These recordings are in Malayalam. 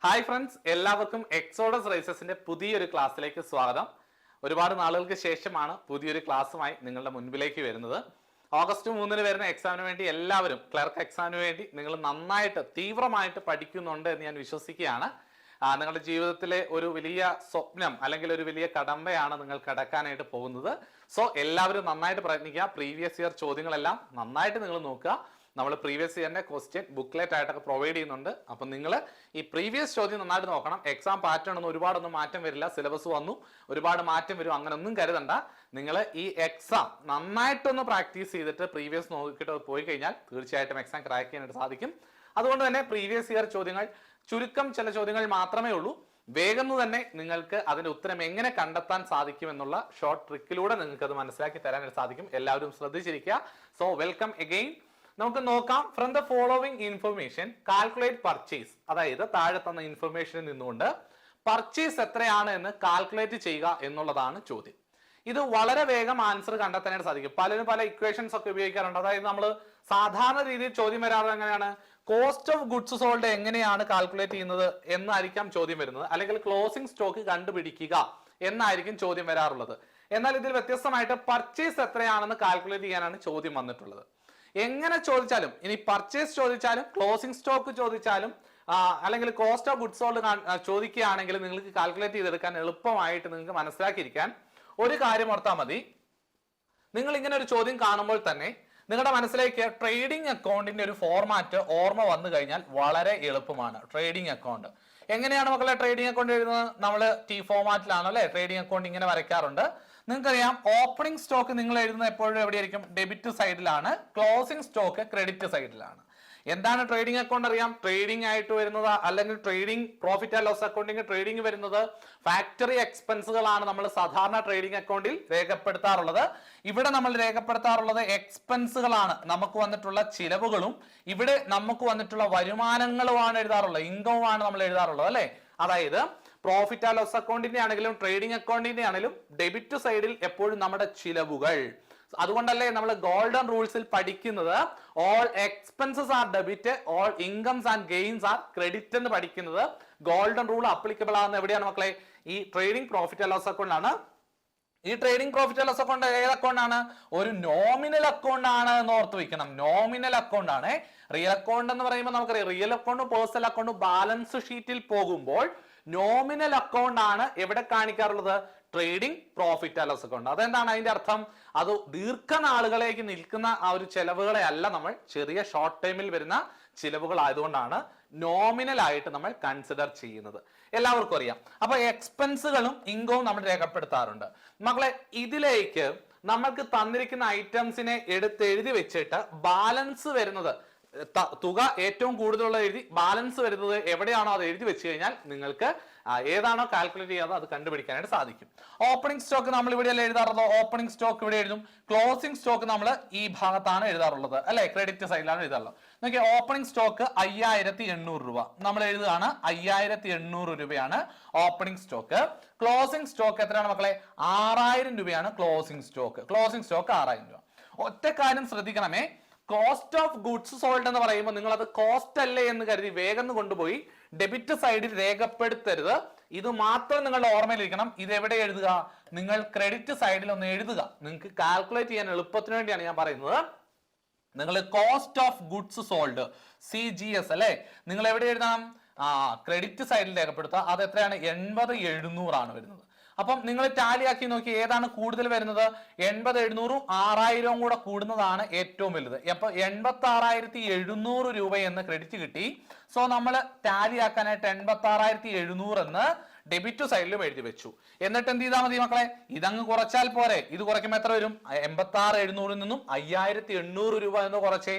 ഹായ് ഫ്രണ്ട്സ്, എല്ലാവർക്കും എക്സോഡസ് റേസസിന്റെ പുതിയൊരു ക്ലാസ്സിലേക്ക് സ്വാഗതം. ഒരുപാട് നാളുകൾക്ക് ശേഷമാണ് പുതിയൊരു ക്ലാസ്സുമായി നിങ്ങളുടെ മുൻപിലേക്ക് വരുന്നത്. ഓഗസ്റ്റ് 3 വരുന്ന എക്സാമിന് വേണ്ടി എല്ലാവരും ക്ലർക്ക് എക്സാമിന് വേണ്ടി നിങ്ങൾ നന്നായിട്ട് തീവ്രമായിട്ട് പഠിക്കുന്നുണ്ട് എന്ന് ഞാൻ വിശ്വസിക്കുകയാണ്. നിങ്ങളുടെ ജീവിതത്തിലെ ഒരു വലിയ സ്വപ്നം അല്ലെങ്കിൽ ഒരു വലിയ കടമ്പയാണ് നിങ്ങൾ കടക്കാനായിട്ട് പോകുന്നത്. സോ എല്ലാവരും നന്നായിട്ട് പ്രയത്നിക്കുക. പ്രീവിയസ് ഇയർ ചോദ്യങ്ങളെല്ലാം നന്നായിട്ട് നിങ്ങൾ നോക്കുക. നമ്മൾ പ്രീവിയസ് ഇയറിന്റെ ക്വസ്റ്റ്യൻ ബുക്ക്ലെറ്റ് ആയിട്ടൊക്കെ പ്രൊവൈഡ് ചെയ്യുന്നുണ്ട്. അപ്പം നിങ്ങൾ ഈ പ്രീവിയസ് ചോദ്യം നന്നായിട്ട് നോക്കണം. എക്സാം പാറ്റേൺ ഒന്നും ഒരുപാടൊന്നും മാറ്റം വരില്ല. സിലബസ് വന്നു, ഒരുപാട് മാറ്റം വരും, അങ്ങനെ ഒന്നും കരുതണ്ട. നിങ്ങൾ ഈ എക്സാം നന്നായിട്ടൊന്ന് പ്രാക്ടീസ് ചെയ്തിട്ട് പ്രീവിയസ് നോക്കിയിട്ട് പോയി കഴിഞ്ഞാൽ തീർച്ചയായിട്ടും എക്സാം ക്രാക്ക് ചെയ്യാനായിട്ട് സാധിക്കും. അതുകൊണ്ട് തന്നെ പ്രീവിയസ് ഇയർ ചോദ്യങ്ങൾ ചുരുക്കം ചില ചോദ്യങ്ങൾ മാത്രമേ ഉള്ളൂ. വേഗം തന്നെ നിങ്ങൾക്ക് അതിന്റെ ഉത്തരം എങ്ങനെ കണ്ടെത്താൻ സാധിക്കും എന്നുള്ള ഷോർട്ട് ട്രിക്കിലൂടെ നിങ്ങൾക്ക് അത് മനസ്സിലാക്കി തരാനായിട്ട് സാധിക്കും. എല്ലാവരും ശ്രദ്ധിച്ചിരിക്കുക. So welcome again. നമുക്ക് നോക്കാം. From the following information calculate purchase. അതായത് താഴെ തന്ന ഇൻഫർമേഷനിൽ നിന്നുകൊണ്ട് പർച്ചേസ് എത്രയാണ് എന്ന് കാൽക്കുലേറ്റ് ചെയ്യുക എന്നുള്ളതാണ് ചോദ്യം. ഇത് വളരെ വേഗം ആൻസർ കണ്ടെത്താനായിട്ട് സാധിക്കും. പലരും പല ഇക്വേഷൻസ് ഒക്കെ ഉപയോഗിക്കാറുണ്ട്. അതായത് നമ്മൾ സാധാരണ രീതിയിൽ ചോദ്യം വരാറുള്ളത് എങ്ങനെയാണ്, കോസ്റ്റ് ഓഫ് ഗുഡ്സ് സോൾഡ് എങ്ങനെയാണ് കാൽക്കുലേറ്റ് ചെയ്യുന്നത് എന്നായിരിക്കാം ചോദ്യം വരുന്നത്, അല്ലെങ്കിൽ ക്ലോസിംഗ് സ്റ്റോക്ക് കണ്ടുപിടിക്കുക എന്നായിരിക്കും ചോദ്യം വരാറുള്ളത്. എന്നാൽ ഇതിൽ വ്യത്യസ്തമായിട്ട് പർച്ചേസ് എത്രയാണെന്ന് കാൽക്കുലേറ്റ് ചെയ്യാനാണ് ചോദ്യം വന്നിട്ടുള്ളത്. എങ്ങനെ ചോദിച്ചാലും, ഇനി പർച്ചേസ് ചോദിച്ചാലും ക്ലോസിംഗ് സ്റ്റോക്ക് ചോദിച്ചാലും അല്ലെങ്കിൽ കോസ്റ്റ് ഓഫ് ഗുഡ്സ് സോൾഡ് ചോദിക്കുകയാണെങ്കിൽ നിങ്ങൾക്ക് കാൽക്കുലേറ്റ് ചെയ്തെടുക്കാൻ എളുപ്പമായിട്ട് നിങ്ങൾക്ക് മനസ്സിലാക്കിയിരിക്കാൻ ഒരു കാര്യം ഓർത്താൽ മതി. നിങ്ങൾ ഇങ്ങനെ ഒരു ചോദ്യം കാണുമ്പോൾ തന്നെ നിങ്ങളുടെ മനസ്സിലേക്ക് ട്രേഡിംഗ് അക്കൗണ്ടിന്റെ ഒരു ഫോർമാറ്റ് ഓർമ്മ വന്നു കഴിഞ്ഞാൽ വളരെ എളുപ്പമാണ്. ട്രേഡിംഗ് അക്കൗണ്ട് എങ്ങനെയാണ് മക്കളെ ട്രേഡിംഗ് അക്കൗണ്ട് എഴുതുന്നത്? നമ്മൾ ടി ഫോർമാറ്റിലാണ് അല്ലെ ട്രേഡിംഗ് അക്കൗണ്ട് ഇങ്ങനെ വരയ്ക്കാറുണ്ട്. നിങ്ങൾക്കറിയാം, ഓപ്പണിംഗ് സ്റ്റോക്ക് നിങ്ങൾ എഴുതുന്നത് എപ്പോഴും എവിടെയായിരിക്കും? ഡെബിറ്റ് സൈഡിലാണ്. ക്ലോസിംഗ് സ്റ്റോക്ക് ക്രെഡിറ്റ് സൈഡിലാണ്. എന്താണ് ട്രേഡിംഗ് അക്കൗണ്ട് അറിയാം? ട്രേഡിംഗ് ആയിട്ട് വരുന്നത്, അല്ലെങ്കിൽ trading profit and loss accounting trading വരുന്നത് ഫാക്ടറി എക്സ്പെൻസുകളാണ് നമ്മൾ സാധാരണ ട്രേഡിംഗ് അക്കൗണ്ടിൽ രേഖപ്പെടുത്താറുള്ളത്. ഇവിടെ നമ്മൾ രേഖപ്പെടുത്താറുള്ളത് എക്സ്പെൻസുകളാണ്. നമുക്ക് വന്നിട്ടുള്ള ചിലവുകളും ഇവിടെ നമുക്ക് വന്നിട്ടുള്ള വരുമാനങ്ങളുമാണ് എഴുതാറുള്ളത്, ഇൻകവുമാണ് നമ്മൾ എഴുതാറുള്ളത് അല്ലെ. അതായത് പ്രോഫിറ്റ് ആൻഡ് ലോസ് അക്കൗണ്ടിന്റെ ആണെങ്കിലും ട്രേഡിംഗ് അക്കൗണ്ടിന്റെ ആണെങ്കിലും ഡെബിറ്റ് സൈഡിൽ എപ്പോഴും നമ്മുടെ ചിലവുകൾ. അതുകൊണ്ടല്ലേ നമ്മൾ ഗോൾഡൻ റൂൾസിൽ പഠിക്കുന്നത് all expenses are debit, all incomes and gains are credit എന്ന് പഠിക്കുന്നത്. ഗോൾഡൻ റൂൾ അപ്ലിക്കബിൾ ആകുന്ന എവിടെയാണ് മക്കളെ? ഈ trading profit and loss account ആണ്. ഈ trading profit and loss account ഏത് അക്കൗണ്ട് ആണ്? ഒരു നോമിനൽ അക്കൗണ്ട് ആണ് എന്ന് ഓർത്ത് വെക്കണം. നോമിനൽ അക്കൗണ്ട് ആണ്. റിയൽ അക്കൗണ്ട് എന്ന് പറയുമ്പോൾ നമുക്കറിയാം, റിയൽ അക്കൗണ്ടും പേഴ്സണൽ അക്കൗണ്ടും ബാലൻസ് ഷീറ്റിൽ പോകുമ്പോൾ നോമിനൽ അക്കൗണ്ട് ആണ് എവിടെ കാണിക്കാറുള്ളത്? Trading profit and loss account. അതെന്താണ് അതിന്റെ അർത്ഥം? അത് ദീർഘനാളുകളേക്ക് നിൽക്കുന്ന ആ ഒരു ചെലവുകളെ അല്ല നമ്മൾ ചെറിയ ഷോർട്ട് ടൈമിൽ വരുന്ന ചിലവുകൾ ആയതുകൊണ്ടാണ് നോമിനൽ ആയിട്ട് നമ്മൾ കൺസിഡർ ചെയ്യുന്നത്. എല്ലാവർക്കും അറിയാം. അപ്പൊ എക്സ്പെൻസുകളും ഇൻകവും നമ്മൾ രേഖപ്പെടുത്താറുണ്ട്. മക്കളെ, ഇതിലേക്ക് നമ്മൾക്ക് തന്നിരിക്കുന്ന ഐറ്റംസിനെ എഴുതി വെച്ചിട്ട് ബാലൻസ് വരുന്നത്, തുക ഏറ്റവും കൂടുതലുള്ള എഴുതി ബാലൻസ് വരുന്നത് എവിടെയാണോ അത് എഴുതി വെച്ച് കഴിഞ്ഞാൽ നിങ്ങൾക്ക് ഏതാണോ കാൽക്കുലേറ്റ് ചെയ്യാതെ അത് കണ്ടുപിടിക്കാനായിട്ട് സാധിക്കും. ഓപ്പണിംഗ് സ്റ്റോക്ക് നമ്മൾ ഇവിടെയല്ല എഴുതാറുള്ളത്. ഓപ്പണിംഗ് സ്റ്റോക്ക് ഇവിടെ എഴുതും. ക്ലോസിംഗ് സ്റ്റോക്ക് നമ്മൾ ഈ ഭാഗത്താണ് എഴുതാറുള്ളത് അല്ലെ, ക്രെഡിറ്റ് സൈഡിലാണ് എഴുതാറുള്ളത്. നോക്കിയാൽ ഓപ്പണിംഗ് സ്റ്റോക്ക് 5800 രൂപ നമ്മൾ എഴുതുകയാണ്. 5800 രൂപയാണ് ഓപ്പണിംഗ് സ്റ്റോക്ക്. ക്ലോസിംഗ് സ്റ്റോക്ക് എത്രയാണ് മക്കളെ? 6000 രൂപയാണ് ക്ലോസിംഗ് സ്റ്റോക്ക്. ക്ലോസിംഗ് സ്റ്റോക്ക് 6000 രൂപ. ഒറ്റ കാര്യം ശ്രദ്ധിക്കണമേ, കോസ്റ്റ് ഓഫ് ഗുഡ്സ് സോൾഡ് എന്ന് പറയുമ്പോൾ നിങ്ങൾ അത് കോസ്റ്റ് അല്ലേ എന്ന് കരുതി വേഗം കൊണ്ടുപോയി ഡെബിറ്റ് സൈഡിൽ രേഖപ്പെടുത്തരുത്. ഇത് മാത്രം നിങ്ങളുടെ ഓർമ്മയിലിരിക്കണം. ഇത് എവിടെ എഴുതുക? നിങ്ങൾ ക്രെഡിറ്റ് സൈഡിൽ ഒന്ന് എഴുതുക. നിങ്ങൾക്ക് കാൽക്കുലേറ്റ് ചെയ്യാൻ എളുപ്പത്തിന് വേണ്ടിയാണ് ഞാൻ പറയുന്നത്. നിങ്ങൾ cost of goods sold CGS അല്ലെ, നിങ്ങൾ എവിടെ എഴുതണം? ക്രെഡിറ്റ് സൈഡിൽ രേഖപ്പെടുത്തുക. അത് എത്രയാണ്? 80,700 ആണ് വരുന്നത്. അപ്പം നിങ്ങൾ ടാലി ആക്കി നോക്കി ഏതാണ് കൂടുതൽ വരുന്നത്? 80,700ഉം 6000ഉം കൂടെ കൂടുന്നതാണ് ഏറ്റവും വലുത്. അപ്പൊ 86,700 രൂപ എന്ന് ക്രെഡിറ്റ് കിട്ടി. സോ നമ്മൾ ടാലി ആക്കാനായിട്ട് 86,700 എന്ന് ഡെബിറ്റ് സൈഡിലും എഴുതി വെച്ചു. എന്നിട്ട് എന്ത് ചെയ്താൽ മതി മക്കളെ? ഇതങ്ങ് കുറച്ചാൽ പോരെ. ഇത് കുറയ്ക്കുമ്പോൾ എത്ര വരും? 86,700 നിന്നും 5,800 രൂപ എന്ന്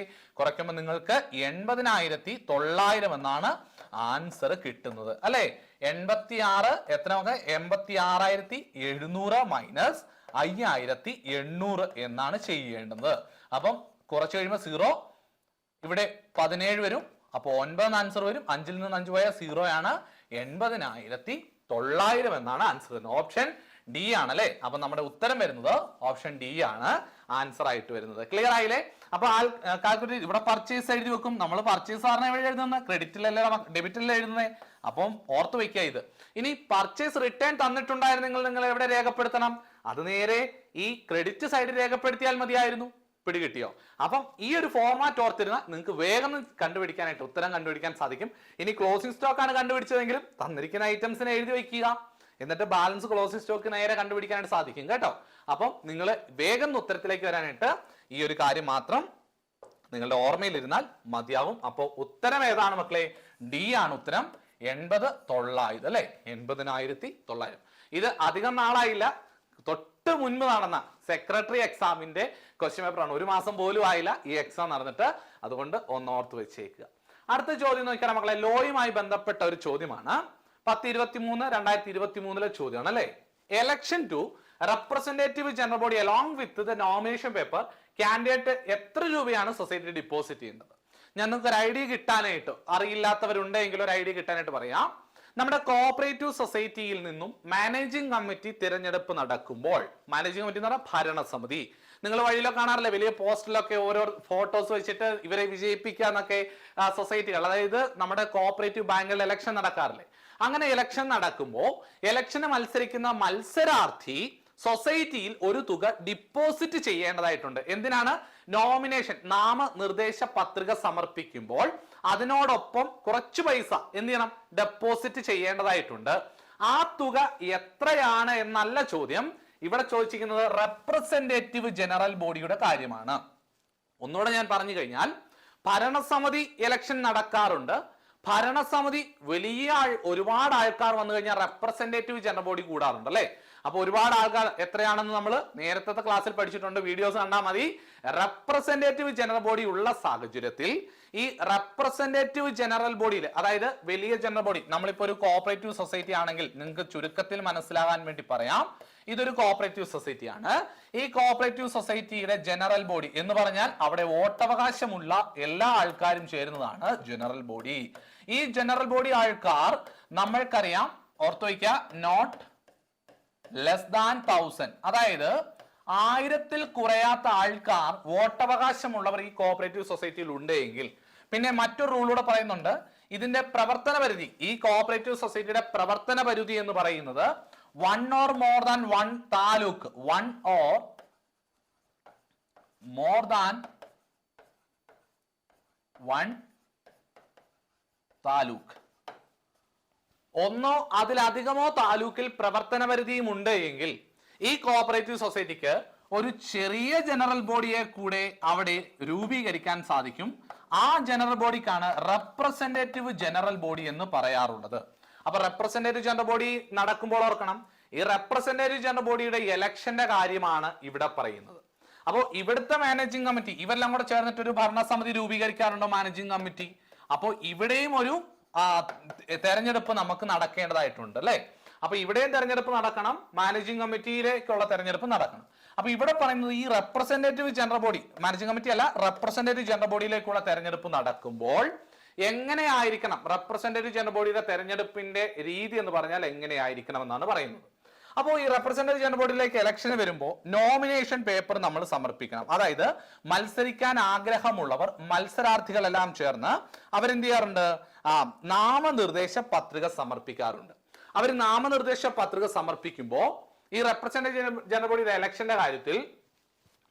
കുറയ്ക്കുമ്പോൾ നിങ്ങൾക്ക് 80,900 എന്നാണ് ആൻസർ കിട്ടുന്നത് അല്ലെ. 86 എത്ര മക്കളെ? 86,700 മൈനസ് 5,800 എന്നാണ് ചെയ്യേണ്ടത്. അപ്പം കുറച്ച് കഴിയുമ്പോൾ 0, ഇവിടെ 17 വരും. അപ്പൊ 9 ആൻസർ വരും. 5ൽ നിന്ന് 5 പോയാൽ 0 ആണ്. 80,900 എന്നാണ് ആൻസർ വരുന്നത്. ഓപ്ഷൻ ഡി ആണ് അല്ലെ. അപ്പൊ നമ്മുടെ ഉത്തരം വരുന്നത് ഓപ്ഷൻ ഡി ആണ്. ആൻസർ ആയിട്ട് വരുന്നത്. ക്ലിയർ ആയില്ലേ? അപ്പൊ കാൽക്കുലേറ്റ് ഇവിടെ പർച്ചേസ് എഴുതി വെക്കും. നമ്മൾ പർച്ചേസ് സാറിന് എവിടെ എഴുതുന്നത്? ക്രെഡിറ്റിലല്ലേ ഡെബിറ്റിലല്ലേ എഴുതുന്നത്? അപ്പം ഓർത്ത് വെക്കുക ഇത്. ഇനി പർച്ചേസ് റിട്ടേൺ തന്നിട്ടുണ്ടായിരുന്നെങ്കിൽ നിങ്ങൾ എവിടെ രേഖപ്പെടുത്തണം? അത് നേരെ ഈ ക്രെഡിറ്റ് സൈഡിൽ രേഖപ്പെടുത്തിയാൽ മതിയായിരുന്നു. പിടികിട്ടിയോ? അപ്പം ഈ ഒരു ഫോർമാറ്റ് ഓർത്തിരുന്നാൽ നിങ്ങൾക്ക് വേഗം കണ്ടുപിടിക്കാനായിട്ട് ഉത്തരം കണ്ടുപിടിക്കാൻ സാധിക്കും. ഇനി ക്ലോസിംഗ് സ്റ്റോക്ക് ആണ് കണ്ടുപിടിച്ചതെങ്കിലും തന്നിരിക്കുന്ന ഐറ്റംസിനെ എഴുതി വയ്ക്കുക, എന്നിട്ട് ബാലൻസ് ക്ലോസിംഗ് സ്റ്റോക്ക് നേരെ കണ്ടുപിടിക്കാനായിട്ട് സാധിക്കും കേട്ടോ. അപ്പം നിങ്ങൾ വേഗം ഉത്തരത്തിലേക്ക് വരാനായിട്ട് ഈ ഒരു കാര്യം മാത്രം നിങ്ങളുടെ ഓർമ്മയിലിരുന്നാൽ മതിയാവും. അപ്പോൾ ഉത്തരം ഏതാണ് മക്കളെ? ഡി ആണ് ഉത്തരം. 80,900 അല്ലെ? 80,900. ഇത് അധികം നാളായില്ല, തൊട്ട് മുൻപ് നടന്ന സെക്രട്ടറി എക്സാമിന്റെ ക്വസ്റ്റ്യൻ പേപ്പർ ആണ്. 1 മാസം പോലും ആയില്ല ഈ എക്സാം നടന്നിട്ട്. അതുകൊണ്ട് ഒന്ന് ഓർത്ത് വെച്ചേക്കുക. അടുത്ത ചോദ്യം നോക്കിയാൽ മക്കളെ ലോയുമായി ബന്ധപ്പെട്ട ഒരു ചോദ്യമാണ്. 10/23/2023 ചോദ്യമാണ് അല്ലെ. Election to representative general body along with the nomination paper candidate എത്ര രൂപയാണ് സൊസൈറ്റി ഡിപ്പോസിറ്റ് ചെയ്യുന്നത്? ഞാൻ നിങ്ങൾക്ക് ഒരു ഐഡിയ കിട്ടാനായിട്ട്, അറിയില്ലാത്തവരുണ്ടെങ്കിൽ ഒരു ഐഡിയ കിട്ടാനായിട്ട് പറയാം. നമ്മുടെ കോഓപ്പറേറ്റീവ് സൊസൈറ്റിയിൽ നിന്നും മാനേജിംഗ് കമ്മിറ്റി തിരഞ്ഞെടുപ്പ് നടക്കുമ്പോൾ, മാനേജിംഗ് കമ്മിറ്റി എന്ന് പറഞ്ഞാൽ ഭരണസമിതി, നിങ്ങൾ വഴിയിലൊക്കെ കാണാറില്ലേ വലിയ പോസ്റ്റിലൊക്കെ ഓരോ ഫോട്ടോസ് വെച്ചിട്ട് ഇവരെ വിജയിപ്പിക്കുക എന്നൊക്കെ സൊസൈറ്റികൾ, അതായത് നമ്മുടെ കോഓപ്പറേറ്റീവ് ബാങ്കുകളിൽ ഇലക്ഷൻ നടക്കാറില്ലേ? അങ്ങനെ ഇലക്ഷൻ നടക്കുമ്പോൾ ഇലക്ഷന് മത്സരിക്കുന്ന മത്സരാർത്ഥി സൊസൈറ്റിയിൽ ഒരു തുക ഡിപ്പോസിറ്റ് ചെയ്യേണ്ടതായിട്ടുണ്ട്. എന്തിനാണ്? നോമിനേഷൻ, നാമനിർദ്ദേശ പത്രിക സമർപ്പിക്കുമ്പോൾ അതിനോടൊപ്പം കുറച്ച് പൈസ എന്ത് ചെയ്യണം? ഡെപ്പോസിറ്റ് ചെയ്യേണ്ടതായിട്ടുണ്ട്. ആ തുക എത്രയാണ് എന്നല്ല ചോദ്യം. ഇവിടെ ചോദിച്ചിരിക്കുന്നത് റെപ്രസെന്റേറ്റീവ് ജനറൽ ബോഡിയുടെ കാര്യമാണ്. ഒന്നുകൂടെ ഞാൻ പറഞ്ഞു കഴിഞ്ഞാൽ, ഭരണസമിതി ഇലക്ഷൻ നടക്കാറുണ്ട്. ഭരണസമിതി വലിയ ഒരുപാട് ആൾക്കാർ വന്നു കഴിഞ്ഞാൽ റെപ്രസെന്റേറ്റീവ് ജനറൽ ബോഡി കൂടാറുണ്ട് അല്ലെ? അപ്പൊ ഒരുപാട് ആൾക്കാർ എത്രയാണെന്ന് നമ്മൾ നേരത്തെ ക്ലാസ്സിൽ പഠിച്ചിട്ടുണ്ട്, വീഡിയോസ് കണ്ടാൽ മതി. റെപ്രസെന്റേറ്റീവ് ജനറൽ ബോഡി ഉള്ള സാഹചര്യത്തിൽ ഈ റെപ്രസെന്റേറ്റീവ് ജനറൽ ബോഡിയിൽ, അതായത് വലിയ ജനറൽ ബോഡി, നമ്മളിപ്പോ ഒരു കോഓപ്പറേറ്റീവ് സൊസൈറ്റി ആണെങ്കിൽ നിങ്ങൾക്ക് ചുരുക്കത്തിൽ മനസ്സിലാകാൻ വേണ്ടി പറയാം, ഇതൊരു കോഓപ്പറേറ്റീവ് സൊസൈറ്റി ആണ്. ഈ കോഓപ്പറേറ്റീവ് സൊസൈറ്റിയുടെ ജനറൽ ബോഡി എന്ന് പറഞ്ഞാൽ അവിടെ വോട്ടവകാശമുള്ള എല്ലാ ആൾക്കാരും ചേരുന്നതാണ് ജനറൽ ബോഡി. ഈ ജനറൽ ബോഡി ആൾക്കാർ നമ്മൾക്കറിയാം, ഓർത്തു വയ്ക്കുക, നോട്ട് ലെസ് ദാൻ 1000, അതായത് 1000-ൽ കുറയാത്ത ആൾക്കാർ വോട്ടവകാശമുള്ളവർ ഈ കോഓപ്പറേറ്റീവ് സൊസൈറ്റിയിൽ ഉണ്ടെങ്കിൽ, പിന്നെ മറ്റൊരു റൂളൂടെ പറയുന്നുണ്ട്, ഇതിന്റെ പ്രവർത്തന പരിധി, ഈ കോഓപ്പറേറ്റീവ് സൊസൈറ്റിയുടെ പ്രവർത്തന പരിധി എന്ന് പറയുന്നത് 1 or more than 1 taluk, 1 or more than 1 taluk, ഒന്നോ അതിലധികമോ താലൂക്കിൽ പ്രവർത്തന പരിധിയും ഉണ്ട് എങ്കിൽ ഈ കോഓപ്പറേറ്റീവ് സൊസൈറ്റിക്ക് ഒരു ചെറിയ ജനറൽ ബോഡിയെ കൂടെ അവിടെ രൂപീകരിക്കാൻ സാധിക്കും. ആ ജനറൽ ബോഡിക്കാണ് റെപ്രസെന്റേറ്റീവ് ജനറൽ ബോഡി എന്ന് പറയാറുള്ളത്. അപ്പൊ റെപ്രസെന്റേറ്റീവ് ജനറൽ ബോഡി നടക്കുമ്പോൾ ഓർക്കണം, ഈ റെപ്രസെന്റേറ്റീവ് ജനറൽ ബോഡിയുടെ ഇലക്ഷന്റെ കാര്യമാണ് ഇവിടെ പറയുന്നത്. അപ്പോൾ ഇവിടുത്തെ മാനേജിംഗ് കമ്മിറ്റി ഇവരെല്ലാം കൂടെ ചേർന്നിട്ട് ഒരു ഭരണസമിതി രൂപീകരിക്കാറുണ്ടോ മാനേജിംഗ് കമ്മിറ്റി? അപ്പോൾ ഇവിടെയും ഒരു തെരഞ്ഞെടുപ്പ് നമുക്ക് നടക്കേണ്ടതായിട്ടുണ്ട് അല്ലെ? അപ്പൊ ഇവിടെയും തെരഞ്ഞെടുപ്പ് നടക്കണം, മാനേജിംഗ് കമ്മിറ്റിയിലേക്കുള്ള തെരഞ്ഞെടുപ്പ് നടക്കണം. അപ്പൊ ഇവിടെ പറയുന്നത് ഈ representative general body, managing committee അല്ല, റെപ്രസെന്റേറ്റീവ് ജനറൽ ബോഡിയിലേക്കുള്ള തെരഞ്ഞെടുപ്പ് നടക്കുമ്പോൾ എങ്ങനെയായിരിക്കണം, റെപ്രസെന്റേറ്റീവ് ജനറൽ ബോഡിയുടെ തെരഞ്ഞെടുപ്പിന്റെ രീതി എന്ന് പറഞ്ഞാൽ എങ്ങനെയായിരിക്കണം എന്നാണ് പറയുന്നത്. അപ്പോൾ ഈ റെപ്രസെന്റേറ്റീവ് ജനറൽ ബോഡിയിലേക്ക് ഇലക്ഷന് വരുമ്പോൾ നോമിനേഷൻ പേപ്പർ നമ്മൾ സമർപ്പിക്കണം. അതായത് മത്സരിക്കാൻ ആഗ്രഹമുള്ളവർ, മത്സരാർത്ഥികളെല്ലാം ചേർന്ന് അവരെന്ത് ചെയ്യാറുണ്ട്? നാമനിർദ്ദേശ പത്രിക സമർപ്പിക്കാറുണ്ട്. അവർ നാമനിർദ്ദേശ പത്രിക സമർപ്പിക്കുമ്പോൾ ഈ റെപ്രസെന്റേറ്റീവ് ജനറൽ ബോഡിയുടെ ഇലക്ഷന്റെ കാര്യത്തിൽ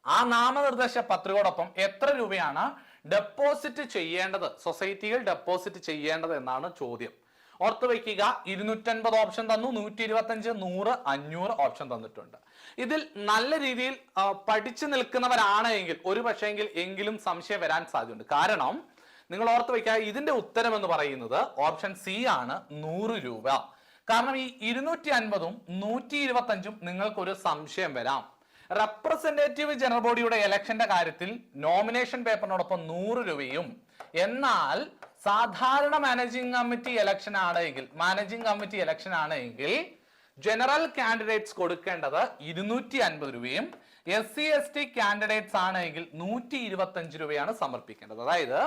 ആ നാമനിർദ്ദേശ പത്രികയോടൊപ്പം എത്ര രൂപയാണ് ഡെപ്പോസിറ്റ് ചെയ്യേണ്ടത്, സൊസൈറ്റിയിൽ ഡെപ്പോസിറ്റ് ചെയ്യേണ്ടത് എന്നാണ് ചോദ്യം. ഓർത്തു വയ്ക്കുക, 250 ഓപ്ഷൻ തന്നു, 125, 100, 500 ഓപ്ഷൻ തന്നിട്ടുണ്ട്. ഇതിൽ നല്ല രീതിയിൽ പഠിച്ചു നിൽക്കുന്നവരാണ് എങ്കിൽ ഒരു പക്ഷേ എങ്കിലും സംശയം വരാൻ സാധ്യതയുണ്ട്. കാരണം നിങ്ങൾ ഓർത്ത് വയ്ക്കുക, ഇതിന്റെ ഉത്തരം എന്ന് പറയുന്നത് ഓപ്ഷൻ സി ആണ്, 100 രൂപ. കാരണം ഈ 250ഉം 125ഉം നിങ്ങൾക്കൊരു സംശയം വരാം. റെപ്രസെന്റേറ്റീവ് ജനറൽ ബോഡിയുടെ ഇലക്ഷന്റെ കാര്യത്തിൽ നോമിനേഷൻ പേപ്പറിനോടൊപ്പം 100 രൂപയും, എന്നാൽ സാധാരണ മാനേജിംഗ് കമ്മിറ്റി ഇലക്ഷൻ ആണ് എങ്കിൽ ജനറൽ കാൻഡിഡേറ്റ്സ് കൊടുക്കേണ്ടത് 250 രൂപയും, SC ST കാൻഡിഡേറ്റ്സ് ആണെങ്കിൽ 125 രൂപയാണ് സമർപ്പിക്കേണ്ടത്. അതായത്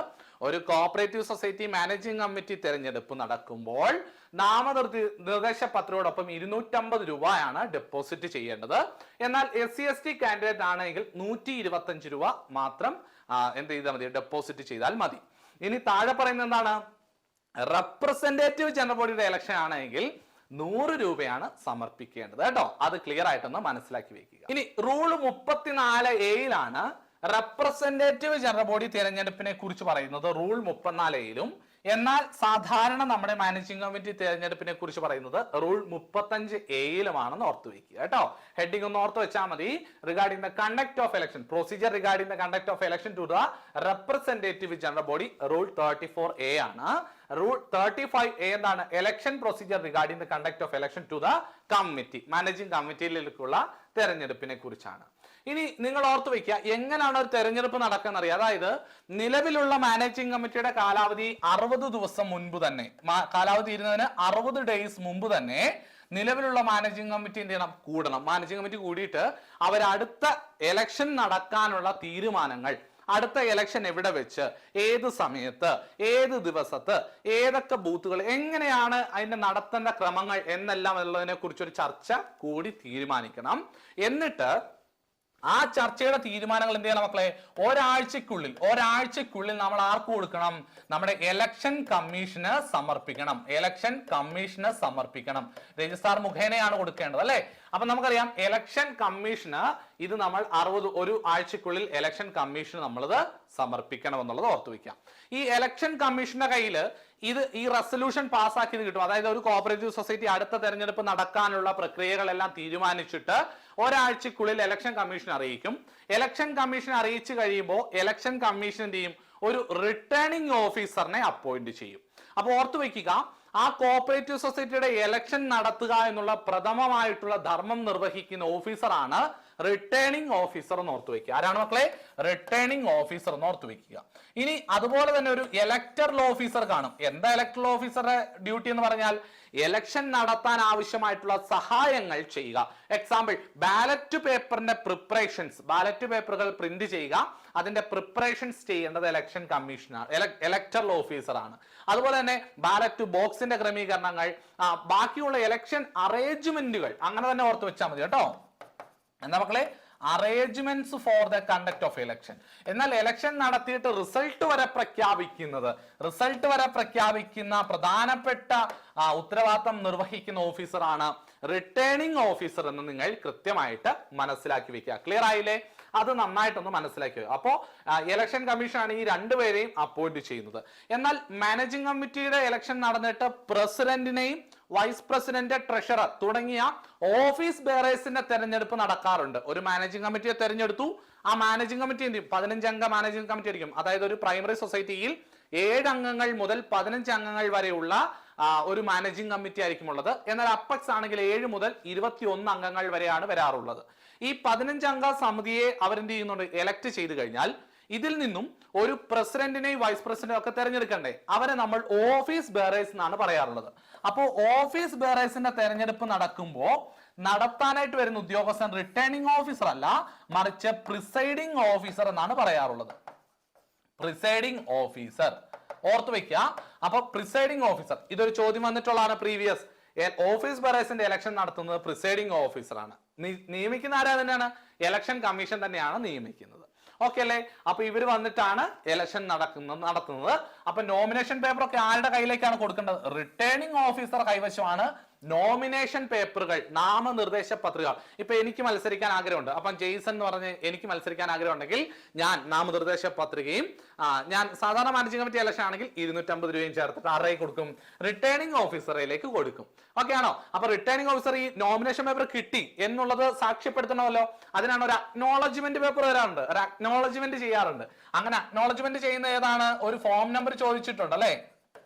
ഒരു കോഓപ്പറേറ്റീവ് സൊസൈറ്റി മാനേജിംഗ് കമ്മിറ്റി തെരഞ്ഞെടുപ്പ് നടക്കുമ്പോൾ നാമനിർദ്ദേശ പത്രയോടൊപ്പം 250 രൂപയാണ് ഡെപ്പോസിറ്റ് ചെയ്യേണ്ടത്. എന്നാൽ SC/ST കാൻഡിഡേറ്റ് ആണെങ്കിൽ 125 രൂപ മാത്രം എന്ത് ചെയ്താൽ മതി, ഡെപ്പോസിറ്റ് ചെയ്താൽ മതി. ഇനി താഴെ പറയുന്നത് എന്താണ്, റെപ്രസെന്റേറ്റീവ് ജനറൽ ബോഡിയുടെ ഇലക്ഷൻ ആണെങ്കിൽ 100 രൂപയാണ് സമർപ്പിക്കേണ്ടത് കേട്ടോ. അത് ക്ലിയർ ആയിട്ടൊന്ന് മനസ്സിലാക്കി വെക്കുക. ഇനി rule 34A representative general body തിരഞ്ഞെടുപ്പിനെ കുറിച്ച് പറയുന്നത് റൂൾ 34A എന്നാൽ സാധാരണ നമ്മുടെ മാനേജിംഗ് കമ്മിറ്റി തിരഞ്ഞെടുപ്പിനെ കുറിച്ച് പറയുന്നത് റൂൾ 35A ഓർത്തു വെക്കുക കേട്ടോ. ഹെഡിങ് ഒന്ന് ഓർത്ത് വെച്ചാൽ മതി. Regarding the conduct of election, procedure regarding the conduct of election to the representative general body rule 34A ആണ്. റൂൾ 35A എന്താണ്, election procedure regarding the conduct of election to the committee, managing കമ്മിറ്റിയിലേക്കുള്ള തെരഞ്ഞെടുപ്പിനെ കുറിച്ചാണ്. ഇനി നിങ്ങൾ ഓർത്തു വെക്കുക, എങ്ങനെയാണ് ഒരു തെരഞ്ഞെടുപ്പ് നടക്കുന്നത് അറിയാം. അതായത് നിലവിലുള്ള മാനേജിംഗ് കമ്മിറ്റിയുടെ കാലാവധി 60 ദിവസം മുൻപ് തന്നെ, കാലാവധി തീരുന്നതിന് 60 ഡേയ്സ് മുമ്പ് തന്നെ നിലവിലുള്ള മാനേജിംഗ് കമ്മിറ്റി എന്ത് ചെയ്യണം, കൂടണം. മാനേജിംഗ് കമ്മിറ്റി കൂടിയിട്ട് അവർ അടുത്ത ഇലക്ഷൻ നടക്കാനുള്ള തീരുമാനങ്ങൾ, അടുത്ത ഇലക്ഷൻ എവിടെ വെച്ച്, ഏത് സമയത്ത്, ഏത് ദിവസത്ത്, ഏതൊക്കെ ബൂത്തുകൾ, എങ്ങനെയാണ് അതിന്റെ നടത്തേണ്ട ക്രമങ്ങൾ എന്നെല്ലാം ഉള്ളതിനെ കുറിച്ചൊരു ചർച്ച കൂടി തീരുമാനിക്കണം. എന്നിട്ട് ആ ചർച്ചയുടെ തീരുമാനങ്ങൾ എന്ത് ചെയ്യണം മക്കളെ, ഒരാഴ്ചക്കുള്ളിൽ നമ്മൾ ആർക്ക് കൊടുക്കണം, നമ്മുടെ ഇലക്ഷൻ കമ്മീഷന് സമർപ്പിക്കണം. ഇലക്ഷൻ കമ്മീഷന് സമർപ്പിക്കണം. രജിസ്ട്രാർ മുഖേനയാണ് കൊടുക്കേണ്ടത് അല്ലെ. അപ്പൊ നമുക്കറിയാം ഇലക്ഷൻ കമ്മീഷന് ഇത് നമ്മൾ ഒരു ആഴ്ചക്കുള്ളിൽ ഇലക്ഷൻ കമ്മീഷന് നമ്മളിത് സമർപ്പിക്കണം എന്നുള്ളത് ഓർത്തു വെക്കാം. ഈ ഇലക്ഷൻ കമ്മീഷന്റെ കയ്യിൽ ഈ റെസൊല്യൂഷൻ പാസ്സാക്കിയത് കിട്ടും. അതായത് ഒരു കോഓപ്പറേറ്റീവ് സൊസൈറ്റി അടുത്ത തെരഞ്ഞെടുപ്പ് നടക്കാനുള്ള പ്രക്രിയകളെല്ലാം തീരുമാനിച്ചിട്ട് ഒരാഴ്ചക്കുള്ളിൽ ഇലക്ഷൻ കമ്മീഷൻ അറിയിക്കും. ഇലക്ഷൻ കമ്മീഷൻ അറിയിച്ചു കഴിയുമ്പോൾ ഇലക്ഷൻ കമ്മീഷൻ എന്ത് ചെയ്യും, ഒരു റിട്ടേണിംഗ് ഓഫീസറിനെ അപ്പോയിന്റ് ചെയ്യും. അപ്പൊ ഓർത്തു വെക്കുക, ആ കോഓപ്പറേറ്റീവ് സൊസൈറ്റിയുടെ ഇലക്ഷൻ നടത്തുക എന്നുള്ള പ്രഥമമായിട്ടുള്ള ധർമ്മം നിർവഹിക്കുന്ന ഓഫീസറാണ് റിട്ടേണിംഗ് ഓഫീസർ എന്ന് ഓർത്തു വെക്കുക. ആരാണ് മക്കളെ, റിട്ടേണിംഗ് ഓഫീസർ എന്ന് ഓർത്തു വെക്കുക. ഇനി അതുപോലെ തന്നെ ഒരു ഇലക്ടറൽ ഓഫീസർ കാണും. എന്താ ഇലക്ടറൽ ഓഫീസറുടെ ഡ്യൂട്ടി എന്ന് പറഞ്ഞാൽ ഇലക്ഷൻ നടത്താൻ ആവശ്യമായിട്ടുള്ള സഹായങ്ങൾ ചെയ്യുക. എക്സാമ്പിൾ, ബാലറ്റ് പേപ്പറിന്റെ പ്രിപ്പറേഷൻസ്, ബാലറ്റ് പേപ്പറുകൾ പ്രിന്റ് ചെയ്യുക, അതിന്റെ പ്രിപ്പറേഷൻസ് ചെയ്യേണ്ടത് ഇലക്ഷൻ കമ്മീഷനാണ്, ഇലക്ടറൽ ഓഫീസറാണ്. അതുപോലെ തന്നെ ബാലറ്റ് ബോക്സിന്റെ ക്രമീകരണങ്ങൾ, ബാക്കിയുള്ള ഇലക്ഷൻ അറേഞ്ച്മെന്റുകൾ അങ്ങനെ തന്നെ ഓർത്ത് വെച്ചാൽ മതി കേട്ടോ. എന്താ മക്കളെ, arrangements for the conduct of election. എന്നാൽ ഇലക്ഷൻ നടത്തിയിട്ട് റിസൾട്ട് വരെ പ്രഖ്യാപിക്കുന്ന പ്രധാനപ്പെട്ട ഉത്തരവാദിത്തം നിർവഹിക്കുന്ന ഓഫീസറാണ് റിട്ടേണിംഗ് ഓഫീസർ എന്ന് നിങ്ങൾ കൃത്യമായിട്ട് മനസ്സിലാക്കി വെക്കുക. ക്ലിയർ ആയില്ലേ? അത് നന്നായിട്ടൊന്ന് മനസ്സിലാക്കി. അപ്പോ ഇലക്ഷൻ കമ്മീഷൻ ആണ് ഈ രണ്ടുപേരെയും അപ്പോയിന്റ് ചെയ്യുന്നത്. എന്നാൽ മാനേജിംഗ് കമ്മിറ്റിയുടെ ഇലക്ഷൻ നടന്നിട്ട് പ്രസിഡന്റിനെയും വൈസ് പ്രസിഡന്റ്, ട്രഷറർ തുടങ്ങിയ ഓഫീസ് ബെയറേഴ്സിന്റെ തെരഞ്ഞെടുപ്പ് നടക്കാറുണ്ട്. ഒരു മാനേജിംഗ് കമ്മിറ്റിയെ തെരഞ്ഞെടുത്തു, ആ മാനേജിംഗ് കമ്മിറ്റി എന്ത് ചെയ്യും, 15 അംഗ മാനേജിംഗ് കമ്മിറ്റി ആയിരിക്കും. അതായത് ഒരു പ്രൈമറി സൊസൈറ്റിയിൽ 7 അംഗങ്ങൾ മുതൽ 15 അംഗങ്ങൾ വരെയുള്ള ഒരു മാനേജിംഗ് കമ്മിറ്റി ആയിരിക്കും ഉള്ളത്. എന്നാൽ അപ്പക്സ് ആണെങ്കിൽ 7 മുതൽ 21 അംഗങ്ങൾ വരെയാണ് വരാറുള്ളത്. ഈ 15 അംഗ സമിതിയെ അവരെന്ത് ചെയ്യുന്നുണ്ട്, എലക്ട് ചെയ്ത് കഴിഞ്ഞാൽ ഇതിൽ നിന്നും ഒരു പ്രസിഡന്റിനെയും വൈസ് പ്രസിഡന്റിനെയും ഒക്കെ തെരഞ്ഞെടുക്കണ്ടേ, അവരെ നമ്മൾ ഓഫീസ് ബെയറേഴ്സ് എന്നാണ് പറയാറുള്ളത്. അപ്പോൾ ഓഫീസ് ബെയറേഴ്സിന്റെ തെരഞ്ഞെടുപ്പ് നടക്കുമ്പോൾ നടത്താനായിട്ട് വരുന്ന ഉദ്യോഗസ്ഥൻ റിട്ടേണിംഗ് ഓഫീസർ അല്ല, മറിച്ച് പ്രിസൈഡിംഗ് ഓഫീസർ എന്നാണ് പറയാറുള്ളത്. പ്രിസൈഡിംഗ് ഓഫീസർ ഓർത്തു വെക്കുക. അപ്പൊ പ്രിസൈഡിംഗ് ഓഫീസർ, ഇതൊരു ചോദ്യം വന്നിട്ടുള്ളതാണ് പ്രീവിയസ്. ഓഫീസ് ബെയറേഴ്സിന്റെ ഇലക്ഷൻ നടത്തുന്നത് പ്രിസൈഡിംഗ് ഓഫീസറാണ്. നിയമിക്കുന്ന ആരാ തന്നെയാണ്, ഇലക്ഷൻ കമ്മീഷൻ തന്നെയാണ് നിയമിക്കുന്നത്. ഓക്കെ അല്ലേ? അപ്പൊ ഇവര് വന്നിട്ടാണ് ഇലക്ഷൻ നടത്തുന്നത്. അപ്പൊ നോമിനേഷൻ പേപ്പർ ഒക്കെ ആരുടെ കയ്യിലേക്കാണ് കൊടുക്കേണ്ടത്, റിട്ടേണിംഗ് ഓഫീസർ കൈവശമാണ് നോമിനേഷൻ പേപ്പറുകൾ, നാമനിർദ്ദേശ പത്രിക. ഇപ്പൊ എനിക്ക് മത്സരിക്കാൻ ആഗ്രഹമുണ്ട്, അപ്പം ജെയ്സൺ എന്ന് പറഞ്ഞ് എനിക്ക് മത്സരിക്കാൻ ആഗ്രഹം ഉണ്ടെങ്കിൽ ഞാൻ നാമനിർദ്ദേശ പത്രികയും ഞാൻ സാധാരണ മാനേജിംഗ് കമ്മിറ്റി ഇലക്ഷൻ ആണെങ്കിൽ 250 രൂപയും ചേർത്തിട്ട് ആരുടെ കൊടുക്കും, റിട്ടേണിംഗ് ഓഫീസറിലേക്ക് കൊടുക്കും. ഓക്കെ ആണോ? അപ്പൊ റിട്ടേണിംഗ് ഓഫീസർ ഈ നോമിനേഷൻ പേപ്പർ കിട്ടി എന്നുള്ളത് സാക്ഷ്യപ്പെടുത്തണമല്ലോ. അതിനാണ് ഒരു അക്നോളജ്മെന്റ് പേപ്പർ വരാറുണ്ട്, ഒരു അക്നോളജ്മെന്റ് ചെയ്യാറുണ്ട്. അങ്ങനെ അക്നോളജ്മെന്റ് ചെയ്യുന്ന ഏതാണ്, ഒരു ഫോം നമ്പർ ചോദിച്ചിട്ടുണ്ട് അല്ലെ.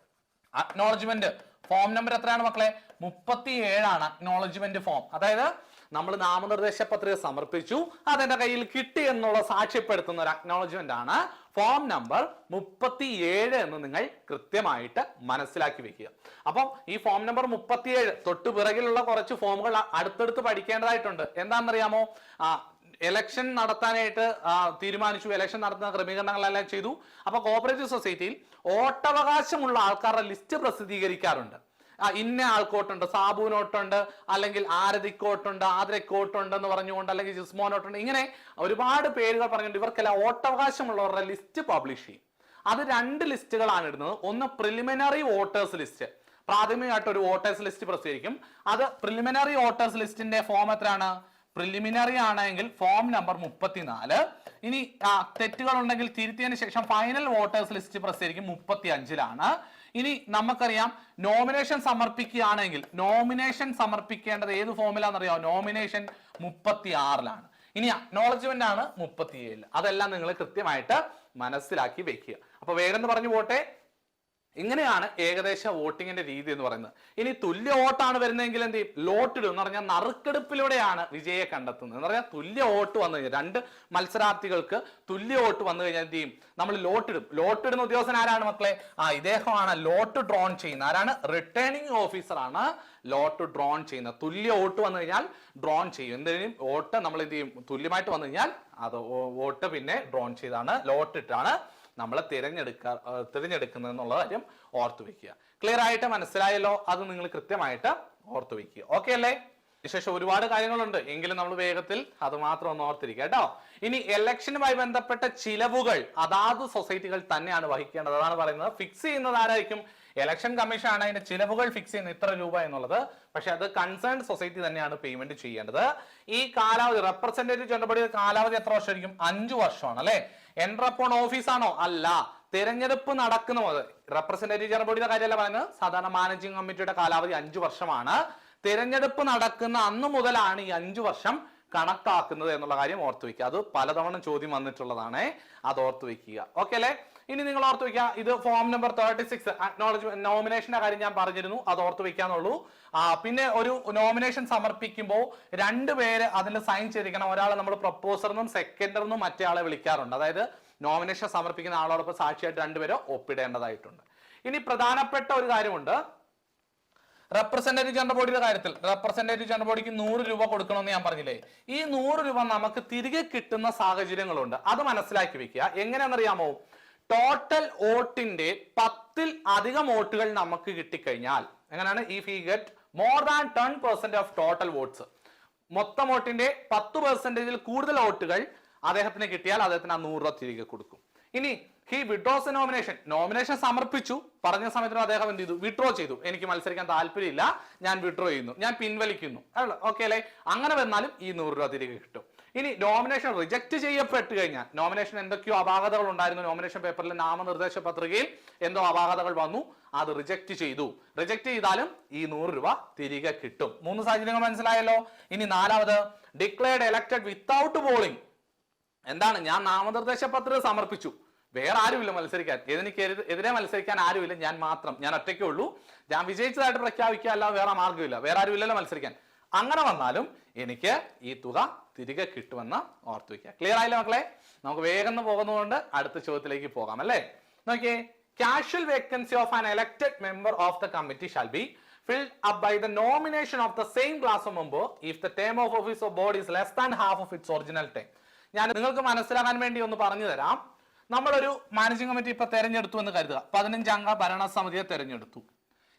അക്നോളജ്മെന്റ് ഫോം നമ്പർ എത്രയാണ് മക്കളെ, 37 ആണ് അക്നോളജ്മെന്റ് ഫോം. അതായത് നമ്മൾ നാമനിർദ്ദേശ പത്രിക സമർപ്പിച്ചു, അതെന്റെ കയ്യിൽ കിട്ടി എന്നുള്ള സാക്ഷ്യപ്പെടുത്തുന്ന ഒരു അക്നോളജ്മെന്റ് ആണ് ഫോം നമ്പർ 37 എന്ന് നിങ്ങൾ കൃത്യമായിട്ട് മനസ്സിലാക്കി വെക്കുക. അപ്പം ഈ ഫോം നമ്പർ 37 തൊട്ടു പിറകിലുള്ള കുറച്ച് ഫോമുകൾ അടുത്തടുത്ത് പഠിക്കേണ്ടതായിട്ടുണ്ട്. എന്താണെന്നറിയാമോ, ഇലക്ഷൻ നടത്താനായിട്ട് തീരുമാനിച്ചു, ഇലക്ഷൻ നടത്തുന്ന ക്രമീകരണങ്ങളെല്ലാം ചെയ്തു. അപ്പൊ കോഓപ്പറേറ്റീവ് സൊസൈറ്റിയിൽ വോട്ടവകാശമുള്ള ആൾക്കാരുടെ ലിസ്റ്റ് പ്രസിദ്ധീകരിക്കാറുണ്ട്. ഇന്ന ആൾക്കോട്ടുണ്ട്, സാബുനോട്ടുണ്ട്, അല്ലെങ്കിൽ ആരതിക്കോട്ടുണ്ട്, ആതിരക്കോട്ടുണ്ട് എന്ന് പറഞ്ഞുകൊണ്ട്, അല്ലെങ്കിൽ ജിസ്മോനോട്ടുണ്ട്, ഇങ്ങനെ ഒരുപാട് പേരുകൾ പറഞ്ഞുകൊണ്ട് ഇവർക്കെല്ലാം വോട്ടവകാശമുള്ളവരുടെ ലിസ്റ്റ് പബ്ലിഷ് ചെയ്യും. അത് 2 ലിസ്റ്റുകളാണ് ഇടുന്നത്. ഒന്ന് പ്രിലിമിനറി വോട്ടേഴ്സ് ലിസ്റ്റ്, പ്രാഥമികമായിട്ട് ഒരു വോട്ടേഴ്സ് ലിസ്റ്റ് പ്രസിദ്ധീകരിക്കും. അത് പ്രിലിമിനറി വോട്ടേഴ്സ് ലിസ്റ്റിന്റെ ഫോം എത്രയാണ്? പ്രിലിമിനറി ആണെങ്കിൽ ഫോം നമ്പർ 34. ഇനി തെറ്റുകൾ ഉണ്ടെങ്കിൽ തിരുത്തിയതിനു ശേഷം ഫൈനൽ വോട്ടേഴ്സ് ലിസ്റ്റ് പ്രസിദ്ധീകരിക്കും 35-ലാണ്. ഇനി നമുക്കറിയാം നോമിനേഷൻ സമർപ്പിക്കുകയാണെങ്കിൽ നോമിനേഷൻ സമർപ്പിക്കേണ്ടത് ഏത് ഫോമിലാണെന്നറിയാമോ? നോമിനേഷൻ 36-ലാണ്. ഇനി അക്നോളജ്മെന്റ് ആണ് 37. അതെല്ലാം നിങ്ങൾ കൃത്യമായിട്ട് മനസ്സിലാക്കി വെക്കുക. അപ്പൊ വേഗം എന്ന് പറഞ്ഞു പോട്ടെ. ഇങ്ങനെയാണ് ഏകദേശ വോട്ടിങ്ങിന്റെ രീതി എന്ന് പറയുന്നത്. ഇനി തുല്യ വോട്ടാണ് വരുന്നതെങ്കിൽ എന്ത് ചെയ്യും? ലോട്ടിടും എന്ന് പറഞ്ഞാൽ നറുക്കെടുപ്പിലൂടെയാണ് വിജയെ കണ്ടെത്തുന്നത്. എന്ന് പറഞ്ഞാൽ തുല്യ വോട്ട് വന്നു കഴിഞ്ഞാൽ 2 മത്സരാർത്ഥികൾക്ക് തുല്യ വോട്ട് വന്നു കഴിഞ്ഞാൽ എന്ത് ചെയ്യും? നമ്മൾ ലോട്ടിടും. ലോട്ടിടുന്ന ഉദ്യോഗസ്ഥൻ ആരാണ് മക്കളെ? ഇദ്ദേഹമാണ് ലോട്ട് ഡ്രോൺ ചെയ്യുന്നത്. ആരാണ്? റിട്ടേണിംഗ് ഓഫീസർ ആണ് ലോട്ട് ഡ്രോൺ ചെയ്യുന്നത്. തുല്യ വോട്ട് വന്നു കഴിഞ്ഞാൽ ഡ്രോൺ ചെയ്യും. എന്തെങ്കിലും വോട്ട് നമ്മൾ എന്ത് ചെയ്യും? തുല്യമായിട്ട് വന്നു കഴിഞ്ഞാൽ അത് വോട്ട് പിന്നെ ഡ്രോൺ ചെയ്താണ്, ലോട്ടിട്ടാണ് നമ്മൾ തിരഞ്ഞെടുക്കുന്നത് എന്നുള്ള കാര്യം ഓർത്തു വെക്കുക. ക്ലിയർ ആയിട്ട് മനസ്സിലായല്ലോ? അത് നിങ്ങൾ കൃത്യമായിട്ട് ഓർത്തു വെക്കുക. ഓക്കെ അല്ലേ? വിശേഷം ഒരുപാട് കാര്യങ്ങളുണ്ട്, എങ്കിലും നമ്മൾ വേഗത്തിൽ അത് മാത്രം ഒന്ന് ഓർത്തിരിക്കുക കേട്ടോ. ഇനി ഇലക്ഷനുമായി ബന്ധപ്പെട്ട ചിലവുകൾ അതാത് സൊസൈറ്റികൾ തന്നെയാണ് വഹിക്കേണ്ടത്. അതാണ് പറയുന്നത്. ഫിക്സ് ചെയ്യുന്നത് ആരായിരിക്കും? ഇലക്ഷൻ കമ്മീഷൻ ആണ് അതിന്റെ ചിലവുകൾ ഫിക്സ് ചെയ്യുന്നത്, ഇത്ര രൂപ എന്നുള്ളത്. പക്ഷെ അത് കൺസേൺ സൊസൈറ്റി തന്നെയാണ് പേയ്മെന്റ് ചെയ്യേണ്ടത്. ഈ കാലാവധി റെപ്രസെന്റേറ്റീവ് ജനറൽ കാലാവധി എത്ര വർഷമായിരിക്കും? 5 വർഷമാണ് അല്ലെ. എൻട്രി അപ്പോൺ ഓഫീസ് ആണോ? അല്ല. തിരഞ്ഞെടുപ്പ് നടക്കുന്നത് റെപ്രസെന്റേറ്റീവ് ജനറൽ ബോഡിയുടെ കാര്യമല്ല പറയുന്നത്. സാധാരണ മാനേജിംഗ് കമ്മിറ്റിയുടെ കാലാവധി 5 വർഷമാണ്. തിരഞ്ഞെടുപ്പ് നടക്കുന്ന അന്ന് മുതലാണ് ഈ 5 വർഷം കണക്കാക്കുന്നത് എന്നുള്ള കാര്യം ഓർത്തു വെക്കുക. അത് പലതവണ ചോദ്യം വന്നിട്ടുള്ളതാണ്, അത് ഓർത്തു വെക്കുക. ഓക്കെ അല്ലേ? ഇനി നിങ്ങൾ ഓർത്തു വെക്കുക, ഇത് ഫോം നമ്പർ 36 അക്നോളജ്മെന്റ് നോമിനേഷന്റെ കാര്യം ഞാൻ പറഞ്ഞിരുന്നു, അത് ഓർത്തു വെക്കാന്നുള്ളൂ. പിന്നെ ഒരു നോമിനേഷൻ സമർപ്പിക്കുമ്പോൾ 2 പേര് അതിൽ സൈൻ ചെയ്തിരിക്കണം. ഒരാളെ നമ്മൾ പ്രപ്പോസറിനും സെക്കൻഡറിനും മറ്റേ ആളെ വിളിക്കാറുണ്ട്. അതായത് നോമിനേഷൻ സമർപ്പിക്കുന്ന ആളോടൊപ്പം സാക്ഷിയായിട്ട് 2 പേര് ഒപ്പിടേണ്ടതായിട്ടുണ്ട്. ഇനി പ്രധാനപ്പെട്ട ഒരു കാര്യമുണ്ട്. റെപ്രസെന്റേറ്റീവ് ജനറൽ ബോഡിയുടെ കാര്യത്തിൽ റെപ്രസെന്റേറ്റീവ് ജനറൽ ബോഡിക്ക് 100 രൂപ കൊടുക്കണമെന്ന് ഞാൻ പറഞ്ഞില്ലേ. ഈ 100 രൂപ നമുക്ക് തിരികെ കിട്ടുന്ന സാഹചര്യങ്ങളുണ്ട്. അത് മനസ്സിലാക്കി വെക്കുക. എങ്ങനെയാണെന്നറിയാമോ? ടോട്ടൽ വോട്ടിന്റെ 10ൽ അധികം വോട്ടുകൾ നമുക്ക് കിട്ടിക്കഴിഞ്ഞാൽ എങ്ങനെയാണ്? If he get more than 10% of total votes, മൊത്തം വോട്ടിന്റെ 10% കൂടുതൽ വോട്ടുകൾ അദ്ദേഹത്തിന് കിട്ടിയാൽ അദ്ദേഹത്തിന് ആ 100 രൂപ തിരികെ കൊടുക്കും. ഇനി ഹി വിഡ്രോസ് നോമിനേഷൻ സമർപ്പിച്ചു, പറഞ്ഞ സമയത്തിന് അദ്ദേഹം എന്ത് ചെയ്തു? വിഡ്രോ ചെയ്തു. എനിക്ക് മത്സരിക്കാൻ താല്പര്യമില്ല, ഞാൻ വിഡ്രോ ചെയ്യുന്നു, ഞാൻ പിൻവലിക്കുന്നു. ഓക്കെ അല്ലേ? അങ്ങനെ വന്നാലും ഈ 100 രൂപ തിരികെ കിട്ടും. ഇനി നോമിനേഷൻ റിജക്ട് ചെയ്യപ്പെട്ട് കഴിഞ്ഞാൽ, നോമിനേഷൻ എന്തൊക്കെയോ അപാകതകൾ ഉണ്ടായിരുന്നു, നോമിനേഷൻ പേപ്പറിൽ നാമനിർദ്ദേശ പത്രികയിൽ എന്തോ അപാകതകൾ വന്നു, അത് റിജക്ട് ചെയ്തു. റിജക്ട് ചെയ്താലും ഈ 100 രൂപ തിരികെ കിട്ടും. 3 സാഹചര്യങ്ങൾ മനസ്സിലായല്ലോ? ഇനി 4ാമത് ഡിക്ലെയർഡ് എലക്ടഡ് വിത്തൗട്ട് പോളിംഗ്. എന്താണ്? ഞാൻ നാമനിർദ്ദേശ പത്രിക സമർപ്പിച്ചു, വേറെ ആരുമില്ല മത്സരിക്കാൻ, എനിക്ക് എതിരെ മത്സരിക്കാൻ ആരുമില്ല, ഞാൻ മാത്രം, ഞാൻ ഒറ്റയ്ക്കേ ഉള്ളൂ, ഞാൻ വിജയിച്ചതായിട്ട് പ്രഖ്യാപിക്കുക, അല്ലാതെ വേറെ മാർഗ്ഗമില്ല, വേറെ ആരുമില്ലല്ലോ മത്സരിക്കാൻ. അങ്ങനെ വന്നാലും എനിക്ക് ഈ തുക തിരികെ കിട്ടുമെന്ന് ഓർത്തു വയ്ക്കുക. ക്ലിയർ ആയില്ലേ മക്കളെ? നമുക്ക് വേഗം പോകുന്നതുകൊണ്ട് അടുത്ത ചോദ്യത്തിലേക്ക് പോകാം അല്ലേ? നോക്കിയേ, casual vacancy of an elected member of the committee shall be filled up by the nomination of the same class of member if the term of office of board is less than half of its original term. ഞാൻ നിങ്ങൾക്ക് മനസ്സിലാക്കാൻ വേണ്ടി ഒന്ന് പറഞ്ഞു തരാം. നമ്മളൊരു മാനേജിംഗ് കമ്മിറ്റി ഇപ്പൊ തെരഞ്ഞെടുത്തു എന്ന് കരുതുക. 15 അംഗ ഭരണസമിതിയെ തെരഞ്ഞെടുത്തു.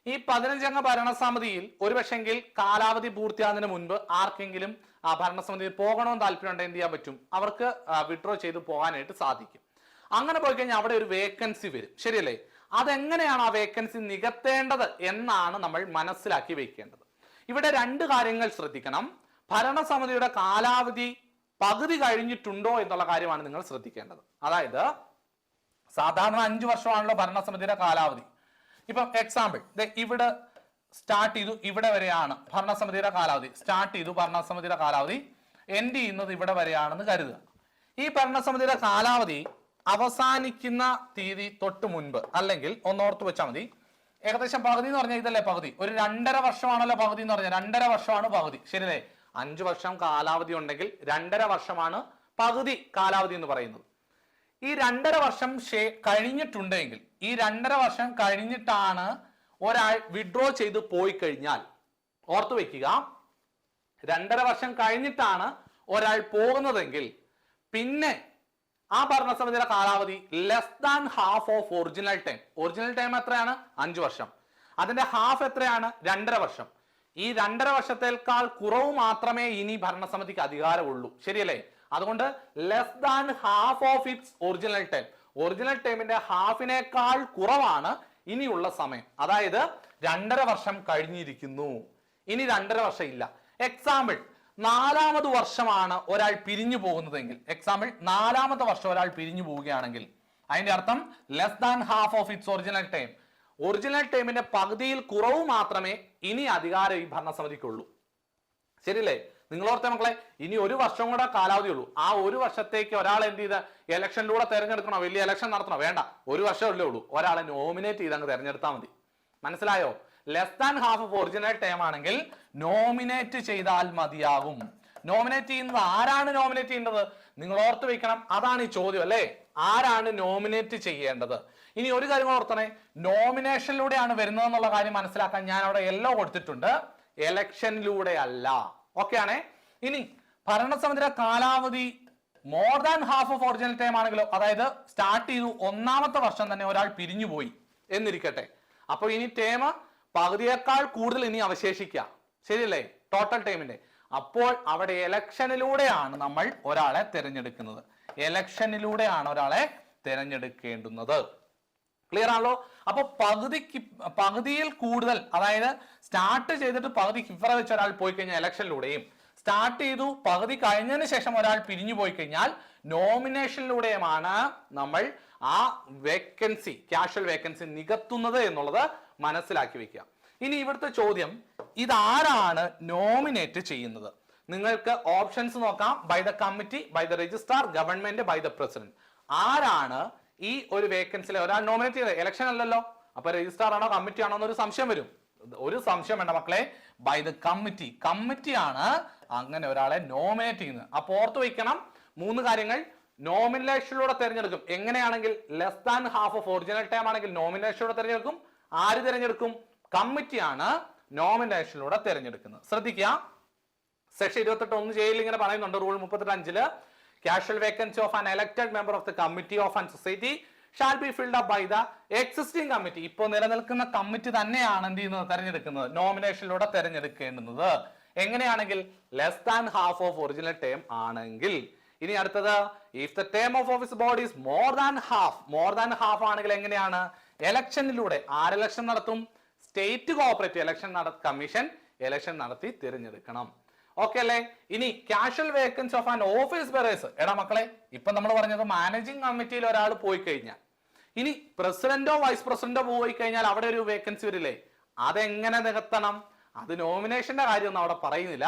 ഈ 15 അംഗ ഭരണസമിതിയിൽ ഒരുപക്ഷെങ്കിൽ കാലാവധി പൂർത്തിയാകുന്നതിന് മുൻപ് ആർക്കെങ്കിലും ആ ഭരണസമിതിയിൽ പോകണമെന്ന് താല്പര്യമുണ്ടെങ്കിൽ എന്ത് ചെയ്യാൻ പറ്റും? അവർക്ക് വിഡ്രോ ചെയ്ത് പോകാനായിട്ട് സാധിക്കും. അങ്ങനെ പോയി കഴിഞ്ഞാൽ അവിടെ ഒരു വേക്കൻസി വരും, ശരിയല്ലേ? അതെങ്ങനെയാണ് ആ വേക്കൻസി നികത്തേണ്ടത് എന്നാണ് നമ്മൾ മനസ്സിലാക്കി വെക്കേണ്ടത്. ഇവിടെ 2 കാര്യങ്ങൾ ശ്രദ്ധിക്കണം. ഭരണസമിതിയുടെ കാലാവധി പകുതി കഴിഞ്ഞിട്ടുണ്ടോ എന്നുള്ള കാര്യമാണ് നിങ്ങൾ ശ്രദ്ധിക്കേണ്ടത്. അതായത് സാധാരണ 5 വർഷമാണല്ലോ ഭരണസമിതിയുടെ കാലാവധി. ഇപ്പം എക്സാമ്പിൾ ഇവിടെ സ്റ്റാർട്ട് ചെയ്തു, ഇവിടെ വരെയാണ് ഭരണസമിതിയുടെ കാലാവധി. സ്റ്റാർട്ട് ചെയ്തു ഭരണസമിതിയുടെ കാലാവധി, എൻഡ് ചെയ്യുന്നത് ഇവിടെ വരെയാണെന്ന് കരുതുക. ഈ ഭരണസമിതിയുടെ കാലാവധി അവസാനിക്കുന്ന തീയതി തൊട്ട് മുൻപ്, അല്ലെങ്കിൽ ഒന്നോർത്ത് വെച്ചാൽ മതി, ഏകദേശം പകുതി എന്ന് പറഞ്ഞാൽ ഇതല്ലേ പകുതി, ഒരു 2.5 വർഷമാണല്ലോ പകുതി എന്ന് പറഞ്ഞാൽ, 2.5 വർഷമാണ് പകുതി, ശരിയല്ലേ? 5 വർഷം കാലാവധി ഉണ്ടെങ്കിൽ 2.5 വർഷമാണ് പകുതി കാലാവധി എന്ന് പറയുന്നത്. ഈ 2.5 വർഷം കഴിഞ്ഞിട്ടുണ്ടെങ്കിൽ, ഈ 2.5 വർഷം കഴിഞ്ഞിട്ടാണ് ഒരാൾ വിഡ്രോ ചെയ്ത് പോയി കഴിഞ്ഞാൽ, ഓർത്തു വെക്കുക, 2.5 വർഷം കഴിഞ്ഞിട്ടാണ് ഒരാൾ പോകുന്നതെങ്കിൽ പിന്നെ ആ ഭരണസമിതിയുടെ കാലാവധി less than half of original time. Original time എത്രയാണ്? 5 വർഷം. അതിന്റെ ഹാഫ് എത്രയാണ്? 2.5 വർഷം. ഈ 2.5 വർഷത്തേക്കാൾ കുറവ് മാത്രമേ ഇനി ഭരണസമിതിക്ക് അധികാരമുള്ളൂ. ശരിയല്ലേ? അതുകൊണ്ട് less than half of its original time. Original ടൈമിന്റെ ഹാഫിനേക്കാൾ കുറവാണ് ഇനിയുള്ള സമയം. അതായത് 2.5 വർഷം കഴിഞ്ഞിരിക്കുന്നു. ഇനി 2.5 വർഷം ഇല്ല. എക്സാമ്പിൾ 4ാമത് വർഷമാണ് ഒരാൾ പിരിഞ്ഞു പോകുന്നതെങ്കിൽ, എക്സാമ്പിൾ 4ാമത്തെ വർഷം ഒരാൾ പിരിഞ്ഞു പോവുകയാണെങ്കിൽ അതിന്റെ അർത്ഥം less than half of its original time. Original ടൈമിന്റെ പകുതിയിൽ കുറവ് മാത്രമേ ഇനി അധികാരം ഈ ഭരണസമിതിക്കുള്ളൂ. ശരിയല്ലേ? നിങ്ങൾ ഓർത്ത മക്കളെ, ഇനി 1 വർഷം കൂടെ കാലാവധി ഉള്ളൂ. ആ 1 വർഷത്തേക്ക് ഒരാൾ എന്ത് ചെയ്ത് ഇലക്ഷനിലൂടെ തെരഞ്ഞെടുക്കണോ? വലിയ ഇലക്ഷൻ നടത്തണോ? വേണ്ട, 1 വർഷമല്ലേ ഉള്ളൂ. ഒരാളെ നോമിനേറ്റ് ചെയ്ത് അങ്ങ് തെരഞ്ഞെടുത്താൽ മതി. മനസ്സിലായോ? Less than half of original time ആണെങ്കിൽ നോമിനേറ്റ് ചെയ്താൽ മതിയാകും. നോമിനേറ്റ് ചെയ്യുന്നത് ആരാണ്? നോമിനേറ്റ് ചെയ്യേണ്ടത് നിങ്ങൾ ഓർത്ത് വെക്കണം. അതാണ് ഈ ചോദ്യം അല്ലേ? ആരാണ് നോമിനേറ്റ് ചെയ്യേണ്ടത്? ഇനി ഒരു കാര്യം ഓർത്തണേ, നോമിനേഷനിലൂടെയാണ് വരുന്നത് എന്നുള്ള കാര്യം മനസ്സിലാക്കാൻ ഞാൻ അവിടെ യെല്ലോ കൊടുത്തിട്ടുണ്ട്. ഇലക്ഷനിലൂടെ അല്ല. ഓക്കെ ആണേ? ഇനി ഭരണസമിതിയുടെ കാലാവധി more than half of original time ആണെങ്കിലോ, അതായത് സ്റ്റാർട്ട് ചെയ്തു 1ാമത്തെ വർഷം തന്നെ ഒരാൾ പിരിഞ്ഞു പോയി എന്നിരിക്കട്ടെ. അപ്പൊ ഇനി ടൈം പകുതിയേക്കാൾ കൂടുതൽ ഇനി അവശേഷിക്കുക. ശരിയല്ലേ? ടോട്ടൽ ടൈമിന്റെ. അപ്പോൾ അവിടെ ഇലക്ഷനിലൂടെയാണ് നമ്മൾ ഒരാളെ തിരഞ്ഞെടുക്കുന്നത്. ഇലക്ഷനിലൂടെയാണ് ഒരാളെ തിരഞ്ഞെടുക്കേണ്ടുന്നത്. ക്ലിയർ ആണല്ലോ? അപ്പൊ പകുതിയിൽ കൂടുതൽ, അതായത് സ്റ്റാർട്ട് ചെയ്തിട്ട് പകുതി ഹിഫറ വെച്ച് ഒരാൾ പോയി കഴിഞ്ഞാൽ ഇലക്ഷനിലൂടെയും, സ്റ്റാർട്ട് ചെയ്തു പകുതി കഴിഞ്ഞതിന് ശേഷം ഒരാൾ പിരിഞ്ഞു പോയി കഴിഞ്ഞാൽ നോമിനേഷനിലൂടെയുമാണ് നമ്മൾ ആ വേക്കൻസി, കാഷ്വൽ വേക്കൻസി നികത്തുന്നത് എന്നുള്ളത് മനസ്സിലാക്കി വെക്കുക. ഇനി ഇവിടുത്തെ ചോദ്യം, ഇതാരാണ് നോമിനേറ്റ് ചെയ്യുന്നത്? നിങ്ങൾക്ക് ഓപ്ഷൻസ് നോക്കാം. By the committee, by the registrar, government, by the president. ആരാണ് ഈ ഒരു വേക്കൻസിലെ ഒരാൾ നോമിനേറ്റ് ചെയ്തത്? ഇലക്ഷൻ അല്ലല്ലോ. അപ്പൊ രജിസ്ട്രാർ ആണോ കമ്മിറ്റി ആണോ എന്നൊരു സംശയം വരും. ഒരു സംശയം വേണ്ട മക്കളെ, ബൈ ദ കമ്മിറ്റി. കമ്മിറ്റിയാണ് അങ്ങനെ ഒരാളെ നോമിനേറ്റ് ചെയ്യുന്നത്. അപ്പൊ ഓർത്ത് വയ്ക്കണം 3 കാര്യങ്ങൾ. നോമിനേഷനിലൂടെ തിരഞ്ഞെടുക്കും. എങ്ങനെയാണെങ്കിൽ less than half of original time ആണെങ്കിൽ നോമിനേഷനിലൂടെ തിരഞ്ഞെടുക്കും. ആര് തിരഞ്ഞെടുക്കും? കമ്മിറ്റിയാണ് നോമിനേഷനിലൂടെ തിരഞ്ഞെടുക്കുന്നത്. ശ്രദ്ധിക്കുക, സെക്ഷൻ 28(1) ജയിൽ ഇങ്ങനെ പറയുന്നുണ്ട്. Rule 38(5) casual vacancy of an elected member of the committee of an society shall be filled up by the existing committee. ഇപ്പോൾ നിലനിൽക്കുന്ന കമ്മിറ്റി തന്നെയാണ് എന്ത് ചെയ്യുന്നത്? തെരഞ്ഞെടുക്കുന്നത്, നോമിനേഷനിലൂടെ തെരഞ്ഞെടുക്കേണ്ടുന്നത്. എങ്ങനെയാണെങ്കിൽ less than half of original time ആണെങ്കിൽ. ഇനി അടുത്തത്, if the time of office body is more than half. More than half ആണെങ്കിൽ എങ്ങനെയാണ്? ഇലക്ഷനിലൂടെ. ആര് ഇലക്ഷൻ നടത്തും? State cooperative election commission election നടത്തി തിരഞ്ഞെടുക്കണം. ഓക്കെ അല്ലേ? ഇനി casual vacancy of an office bearers. എടാ മക്കളെ, ഇപ്പൊ നമ്മൾ പറഞ്ഞത് മാനേജിംഗ് കമ്മിറ്റിയിൽ ഒരാൾ പോയി കഴിഞ്ഞാൽ, ഇനി പ്രസിഡന്റോ വൈസ് പ്രസിഡന്റോ പോയി കഴിഞ്ഞാൽ അവിടെ ഒരു വേക്കൻസി വരില്ലേ? അതെങ്ങനെ നികത്തണം? അത് നോമിനേഷന്റെ കാര്യമൊന്നും അവിടെ പറയുന്നില്ല.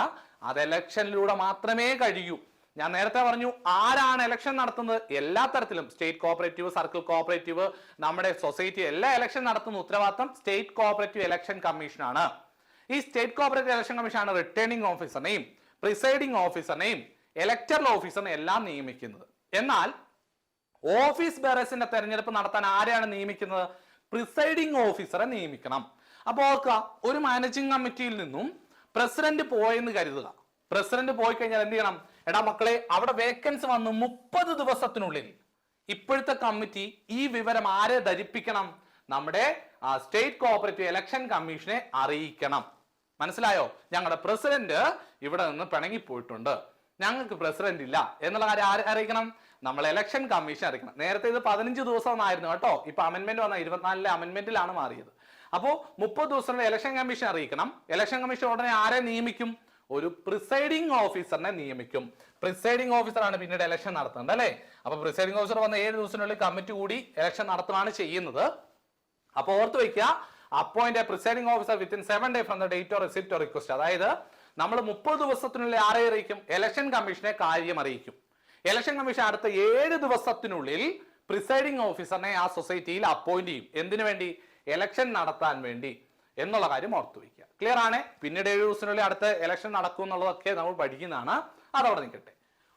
അത് ഇലക്ഷനിലൂടെ മാത്രമേ കഴിയൂ. ഞാൻ നേരത്തെ പറഞ്ഞു, ആരാണ് ഇലക്ഷൻ നടത്തുന്നത്? എല്ലാ തരത്തിലും സ്റ്റേറ്റ് കോഓപ്പറേറ്റീവ്, സർക്കിൾ കോഓപ്പറേറ്റീവ്, നമ്മുടെ സൊസൈറ്റി എല്ലാ ഇലക്ഷൻ നടത്തുന്ന ഉത്തരവാദിത്തം സ്റ്റേറ്റ് കോഓപ്പറേറ്റീവ് ഇലക്ഷൻ കമ്മീഷനാണ്. ഈ സ്റ്റേറ്റ് കോഓപ്പറേറ്റീവ് ഇലക്ഷൻ കമ്മീഷനാണ് റിട്ടേണിംഗ് ഓഫീസറിനെയും പ്രിസൈഡിംഗ് ഓഫീസറിനെയും ഇലക്ടറൽ ഓഫീസറിനെയും എല്ലാം നിയമിക്കുന്നത്. എന്നാൽ ഓഫീസ് ബെയറേഴ്സിന്റെ തെരഞ്ഞെടുപ്പ് നടത്താൻ ആരെയാണ് നിയമിക്കുന്നത്? പ്രിസൈഡിംഗ് ഓഫീസറെ നിയമിക്കണം. അപ്പൊ ഓർക്കുക, ഒരു മാനേജിംഗ് കമ്മിറ്റിയിൽ നിന്നും പ്രസിഡന്റ് പോയെന്ന് കരുതുക. പ്രസിഡന്റ് പോയി കഴിഞ്ഞാൽ എന്ത് ചെയ്യണം? എടാ മക്കളെ, അവിടെ വേക്കൻസി വന്നു 30 ദിവസത്തിനുള്ളിൽ ഇപ്പോഴത്തെ കമ്മിറ്റി ഈ വിവരം ആരെ ധരിപ്പിക്കണം? നമ്മുടെ സ്റ്റേറ്റ് കോഓപ്പറേറ്റീവ് ഇലക്ഷൻ കമ്മീഷനെ അറിയിക്കണം. മനസ്സിലായോ? ഞങ്ങളുടെ പ്രസിഡന്റ് ഇവിടെ നിന്ന് പിണങ്ങിപ്പോയിട്ടുണ്ട്, ഞങ്ങൾക്ക് പ്രസിഡന്റ് ഇല്ല എന്നുള്ള കാര്യം ആരെ അറിയിക്കണം? നമ്മൾ ഇലക്ഷൻ കമ്മീഷൻ അറിയിക്കണം. നേരത്തെ ഇത് 15 ദിവസം ആയിരുന്നു കേട്ടോ. ഇപ്പൊ അമെന്റ്മെന്റ് വന്ന 24 അമെന്റ്മെന്റിലാണ് മാറിയത്. അപ്പോ 30 ദിവസം ഇലക്ഷൻ കമ്മീഷൻ അറിയിക്കണം. ഇലക്ഷൻ കമ്മീഷൻ ഉടനെ ആരെ നിയമിക്കും? ഒരു പ്രിസൈഡിംഗ് ഓഫീസറിനെ നിയമിക്കും. പ്രിസൈഡിംഗ് ഓഫീസറാണ് പിന്നീട് ഇലക്ഷൻ നടത്തുന്നത് അല്ലേ? അപ്പൊ പ്രിസൈഡിംഗ് ഓഫീസർ വന്ന 7 ദിവസത്തിനുള്ളിൽ കമ്മിറ്റി കൂടി ഇലക്ഷൻ നടത്തുകയാണ് ചെയ്യുന്നത്. അപ്പൊ ഓർത്ത് വയ്ക്കുക, appoint A presiding officer within 7 days from the date of receipt or request. അതായത് നമ്മൾ 30 ദിവസത്തിനുള്ളിൽ ആരെ അറിയിക്കും? ഇലക്ഷൻ കമ്മീഷനെ കാര്യം അറിയിക്കും. ഇലക്ഷൻ കമ്മീഷൻ അടുത്ത 7 ദിവസത്തിനുള്ളിൽ പ്രിസൈഡിംഗ് ഓഫീസറിനെ ആ സൊസൈറ്റിയിൽ അപ്പോയിന്റ് ചെയ്യും. എന്തിനു വേണ്ടി? ഇലക്ഷൻ നടത്താൻ വേണ്ടി എന്നുള്ള കാര്യം ഓർത്തു വയ്ക്കുക. ക്ലിയർ ആണ്? പിന്നീട് 7 ദിവസത്തിനുള്ളിൽ അടുത്ത ഇലക്ഷൻ നടക്കും എന്നുള്ളതൊക്കെ നമ്മൾ പഠിക്കുന്നതാണ്. അതവിടെ നിൽക്കട്ടെ.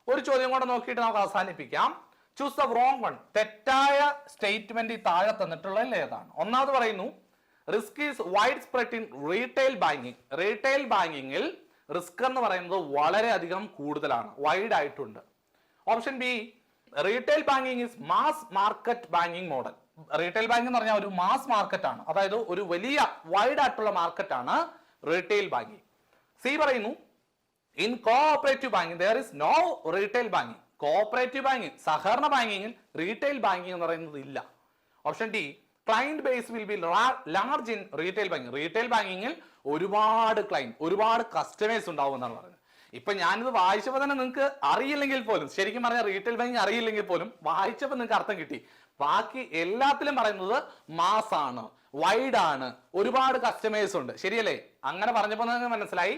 ഒരു ചോദ്യം കൂടെ നോക്കിയിട്ട് നമുക്ക് അവസാനിപ്പിക്കാം. Choose the wrong one. തെറ്റായ സ്റ്റേറ്റ്മെന്റ് താഴെ തന്നിട്ടുള്ളതിൽ ഏതാണ്? ഒന്നാമത് പറയുന്നു, risk is wide spread in retail banking. Retail ബാങ്കിങ്ങിൽ റിസ്ക് എന്ന് പറയുന്നത് വളരെയധികം കൂടുതലാണ്, വൈഡ് ആയിട്ടുണ്ട്. Option B, retail banking is mass market banking model. Retail banking എന്ന് പറഞ്ഞാൽ ഒരു മാസ് മാർക്കറ്റ് ആണ്, അതായത് ഒരു വലിയ വൈഡ് ആയിട്ടുള്ള മാർക്കറ്റ് ആണ് റീറ്റെയിൽ ബാങ്കിങ്. സി പറയുന്നു, in cooperative banking there is no retail banking. Cooperative banking, സഹകരണ ബാങ്കിങ്ങിൽ റീറ്റെയിൽ ബാങ്കിങ് എന്ന് പറയുന്നത് ഇല്ല. Option D, client base will be large in retail banking. Retail ബാങ്കിങ്ങിൽ ഒരുപാട് ക്ലയന്റ്, ഒരുപാട് കസ്റ്റമേഴ്സ് ഉണ്ടാവും എന്നാണ് പറയുന്നത്. ഇപ്പൊ ഞാനിത് വായിച്ചപ്പോൾ തന്നെ നിങ്ങൾക്ക് അറിയില്ലെങ്കിൽ പോലും, ശരിക്കും പറഞ്ഞാൽ റീറ്റെയിൽ ബാങ്കിങ് അറിയില്ലെങ്കിൽ പോലും വായിച്ചപ്പോൾ നിങ്ങൾക്ക് അർത്ഥം കിട്ടി. ബാക്കി എല്ലാത്തിലും പറയുന്നത് മാസ് ആണ്, വൈഡ് ആണ്, ഒരുപാട് കസ്റ്റമേഴ്സ് ഉണ്ട്, ശരിയല്ലേ? അങ്ങനെ പറഞ്ഞപ്പോൾ നിങ്ങൾക്ക് മനസ്സിലായി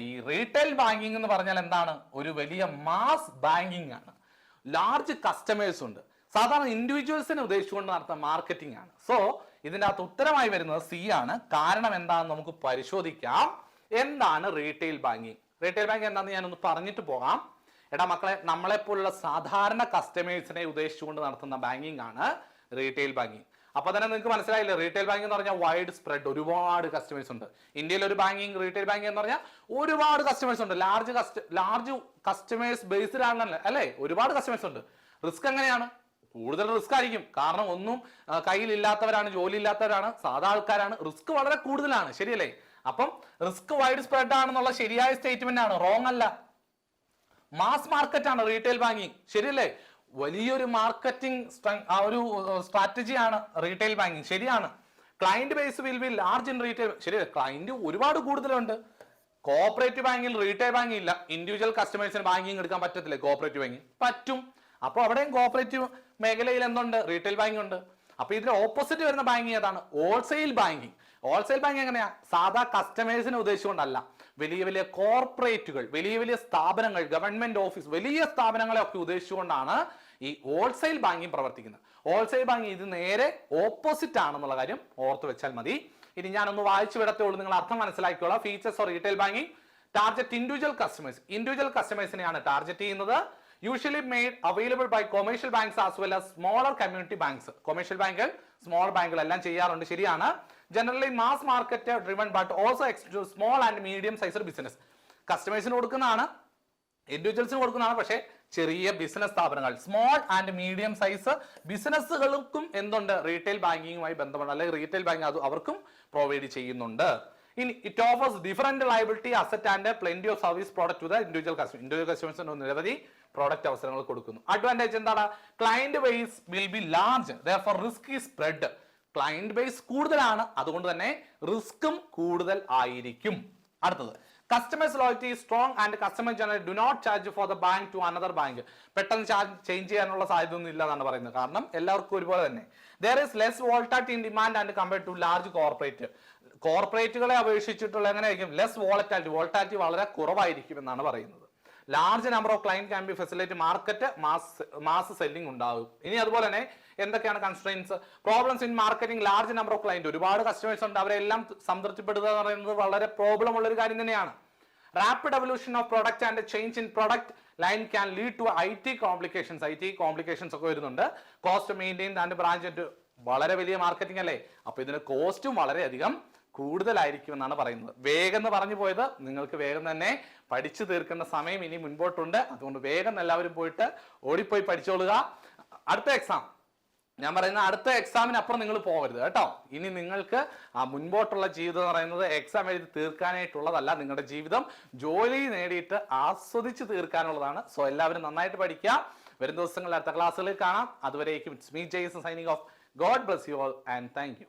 ഈ റീറ്റെയിൽ ബാങ്കിങ് എന്ന് പറഞ്ഞാൽ എന്താണ്? ഒരു വലിയ മാസ് ബാങ്കിങ് ആണ്, ലാർജ് കസ്റ്റമേഴ്സ് ഉണ്ട്. സാധാരണ ഇൻഡിവിജ്വൽസിനെ ഉദ്ദേശിച്ചുകൊണ്ട് നടത്തുന്ന മാർക്കറ്റിംഗ് ആണ്. സോ ഇതിന്റെ അകത്ത് ഉത്തരമായി വരുന്നത് സി ആണ്. കാരണം എന്താണെന്ന് നമുക്ക് പരിശോധിക്കാം. എന്താണ് റീറ്റെയിൽ ബാങ്കിങ്? റീറ്റെയിൽ ബാങ്കിങ് എന്താണെന്ന് ഞാനൊന്ന് പറഞ്ഞിട്ട് പോകാം. എടാ മക്കളെ, നമ്മളെപ്പോലുള്ള സാധാരണ കസ്റ്റമേഴ്സിനെ ഉദ്ദേശിച്ചുകൊണ്ട് നടത്തുന്ന ബാങ്കിങ് ആണ് റീറ്റെയിൽ ബാങ്കിങ്. അപ്പൊ തന്നെ നിങ്ങൾക്ക് മനസ്സിലായില്ലേ, റീറ്റെയിൽ ബാങ്കിങ് എന്ന് പറഞ്ഞാൽ വൈഡ് സ്പ്രെഡ്, ഒരുപാട് കസ്റ്റമേഴ്സ് ഉണ്ട്. ഇന്ത്യയിൽ ഒരു ബാങ്കിങ്, റീറ്റെയിൽ ബാങ്കിങ് എന്ന് പറഞ്ഞാൽ ഒരുപാട് കസ്റ്റമേഴ്സ് ഉണ്ട്, ലാർജ് കസ്റ്റമേഴ്സ് ബേസ്ഡ് ആണല്ലേ, അല്ലെ? ഒരുപാട് കസ്റ്റമേഴ്സ് ഉണ്ട്. റിസ്ക് എങ്ങനെയാണ്? കൂടുതൽ റിസ്ക് ആയിരിക്കും. കാരണം ഒന്നും കയ്യിലില്ലാത്തവരാണ്, ജോലി ഇല്ലാത്തവരാണ്, സാധാ ആൾക്കാരാണ്. റിസ്ക് വളരെ കൂടുതലാണ്, ശരിയല്ലേ? അപ്പം റിസ്ക് വൈഡ് സ്പ്രെഡ് ആണെന്നുള്ള ശരിയായ സ്റ്റേറ്റ്മെന്റ് ആണ്, റോങ് അല്ല. മാസ് മാർക്കറ്റ് ആണ് റീറ്റെയിൽ ബാങ്കിങ്, ശരിയല്ലേ? വലിയൊരു മാർക്കറ്റിംഗ് ഒരു സ്ട്രാറ്റജിയാണ് റീറ്റെയിൽ ബാങ്കിങ്, ശരിയാണ്. Client base will be large in retail, ശരി, ക്ലയന്റ് ഒരുപാട് കൂടുതലുണ്ട്. കോഓപ്പറേറ്റീവ് ബാങ്കിൽ റീറ്റെയിൽ ബാങ്കിങ് ഇല്ല. ഇൻഡിവിജ്വൽ കസ്റ്റമേഴ്സിന് ബാങ്കിങ് എടുക്കാൻ പറ്റത്തില്ലേ? കോഓപ്പറേറ്റീവ് ബാങ്കിങ് പറ്റും. അപ്പൊ അവിടെയും കോഓപ്പറേറ്റീവ് മേഖലയിൽ എന്തുണ്ട്? റീറ്റെയിൽ ബാങ്കിങ് ഉണ്ട്. അപ്പൊ ഇതിന് ഓപ്പോസിറ്റ് വരുന്ന ബാങ്കിങ് ഏതാണ്? Wholesale banking. ഹോൾസെയിൽ ബാങ്കിങ് എങ്ങനെയാ? സാധാ കസ്റ്റമേഴ്സിനെ ഉദ്ദേശിച്ചുകൊണ്ടല്ല, വലിയ വലിയ കോർപ്പറേറ്റുകൾ, വലിയ വലിയ സ്ഥാപനങ്ങൾ, ഗവൺമെന്റ് ഓഫീസ്, വലിയ സ്ഥാപനങ്ങളെ ഒക്കെ ഉദ്ദേശിച്ചുകൊണ്ടാണ് ഈ ഹോൾസെയിൽ ബാങ്കിങ് പ്രവർത്തിക്കുന്നത്. ഹോൾസെയിൽ ബാങ്കിങ് ഇത് നേരെ ഓപ്പോസിറ്റ് ആണെന്നുള്ള കാര്യം ഓർത്ത് വെച്ചാൽ മതി. ഇനി ഞാനൊന്ന് വായിച്ചു വിടത്തേ ഉള്ളൂ, നിങ്ങൾ അർത്ഥം മനസ്സിലാക്കിക്കോളാം. Features of retail banking: target individual customers. Individual കസ്റ്റമേഴ്സിനെയാണ് ടാർഗറ്റ് ചെയ്യുന്നത്. Usually made available by commercial banks as well as smaller community banks. Commercial ബാങ്കുകൾ, സ്മോൾ ബാങ്കുകൾ എല്ലാം ചെയ്യാറുണ്ട്, ശരിയാണ്. Generally mass market driven but also extend to small and medium sized business. കസ്റ്റമേഴ്സിന് കൊടുക്കുന്നതാണ്, ഇൻഡിവിജ്വൽസിന് കൊടുക്കുന്നതാണ്, പക്ഷേ ചെറിയ ബിസിനസ് സ്ഥാപനങ്ങൾ, സ്മോൾ ആൻഡ് മീഡിയം സൈസ് ബിസിനസ്സുകൾക്കും എന്തുണ്ട്? റീറ്റെയിൽ ബാങ്കിങ്ങുമായി ബന്ധമുണ്ട്, അല്ലെങ്കിൽ റീറ്റെയിൽ ബാങ്കിങ് അത് അവർക്കും പ്രൊവൈഡ് ചെയ്യുന്നുണ്ട്. ഇനി it offers different liability, asset and plenty of service product to the individual customer. Individual കസ്റ്റമേഴ്സിന് നിരവധി പ്രോഡക്റ്റ് അവസരങ്ങൾ കൊടുക്കുന്നു. അഡ്വാൻറ്റേജ് എന്താണ്? Client base will be large, therefore risk is spread. Client base കൂടുതലാണ്, അതുകൊണ്ട് തന്നെ റിസ്ക്കും കൂടുതൽ ആയിരിക്കും. അടുത്തത്, customers loyalty strong and customer general do not charge for the bank to another bank. പെട്ടെന്ന് ചേഞ്ച് ചെയ്യാനുള്ള സാധ്യത ഒന്നും ഇല്ല എന്നാണ് പറയുന്നത്. കാരണം എല്ലാവർക്കും ഒരുപോലെ തന്നെ. there is less volatility in demand and compared to large corporate. കോർപ്പറേറ്റുകളെ അപേക്ഷിച്ചിട്ടുള്ള എങ്ങനെയായിരിക്കും? ലെസ് വോളറ്റാലിറ്റി വളരെ കുറവായിരിക്കും എന്നാണ് പറയുന്നത്. Large number of client can be facility market mass selling ഉണ്ടാകും. ഇനി അതുപോലെ തന്നെ എന്തൊക്കെയാണ് constraints? Problems in marketing large number of client. ഒരുപാട് കസ്റ്റമേഴ്സ് ഉണ്ട്, അവരെല്ലാം സംതൃപ്തിപ്പെടുത്തുക എന്ന് പറയുന്നത് വളരെ പ്രോബ്ലം ഉള്ള ഒരു കാര്യം തന്നെയാണ്. Rapid evolution of product and change in product line can lead to IT complications ഒക്കെ വരുന്നുണ്ട്. കോസ്റ്റ് മെയിൻറ്റെയിൻ ആൻഡ് ബ്രാഞ്ച്, വളരെ വലിയ മാർക്കറ്റിംഗ് അല്ലേ? അപ്പൊ ഇതിന് കോസ്റ്റും വളരെയധികം കൂടുതലായിരിക്കും എന്നാണ് പറയുന്നത്. വേഗം എന്ന് പറഞ്ഞു പോയത്, നിങ്ങൾക്ക് വേഗം തന്നെ പഠിച്ചു തീർക്കേണ്ട സമയം ഇനി മുൻപോട്ടുണ്ട്. അതുകൊണ്ട് വേഗം എല്ലാവരും പോയിട്ട് ഓടിപ്പോയി പഠിച്ചോളുക. അടുത്ത എക്സാം ഞാൻ പറയുന്ന അടുത്ത എക്സാമിനപ്പുറം നിങ്ങൾ പോകരുത് കേട്ടോ. ഇനി നിങ്ങൾക്ക് ആ മുൻപോട്ടുള്ള ജീവിതം എന്ന് പറയുന്നത് എക്സാം എഴുതി തീർക്കാനായിട്ടുള്ളതല്ല, നിങ്ങളുടെ ജീവിതം ജോലി നേടിയിട്ട് ആസ്വദിച്ച് തീർക്കാനുള്ളതാണ്. സോ എല്ലാവരും നന്നായിട്ട് പഠിക്കുക. വരും ദിവസങ്ങളിൽ അടുത്ത ക്ലാസ്സുകളിൽ കാണാം. അതുവരേക്കും it's me Jason signing off. God bless you all and thank you.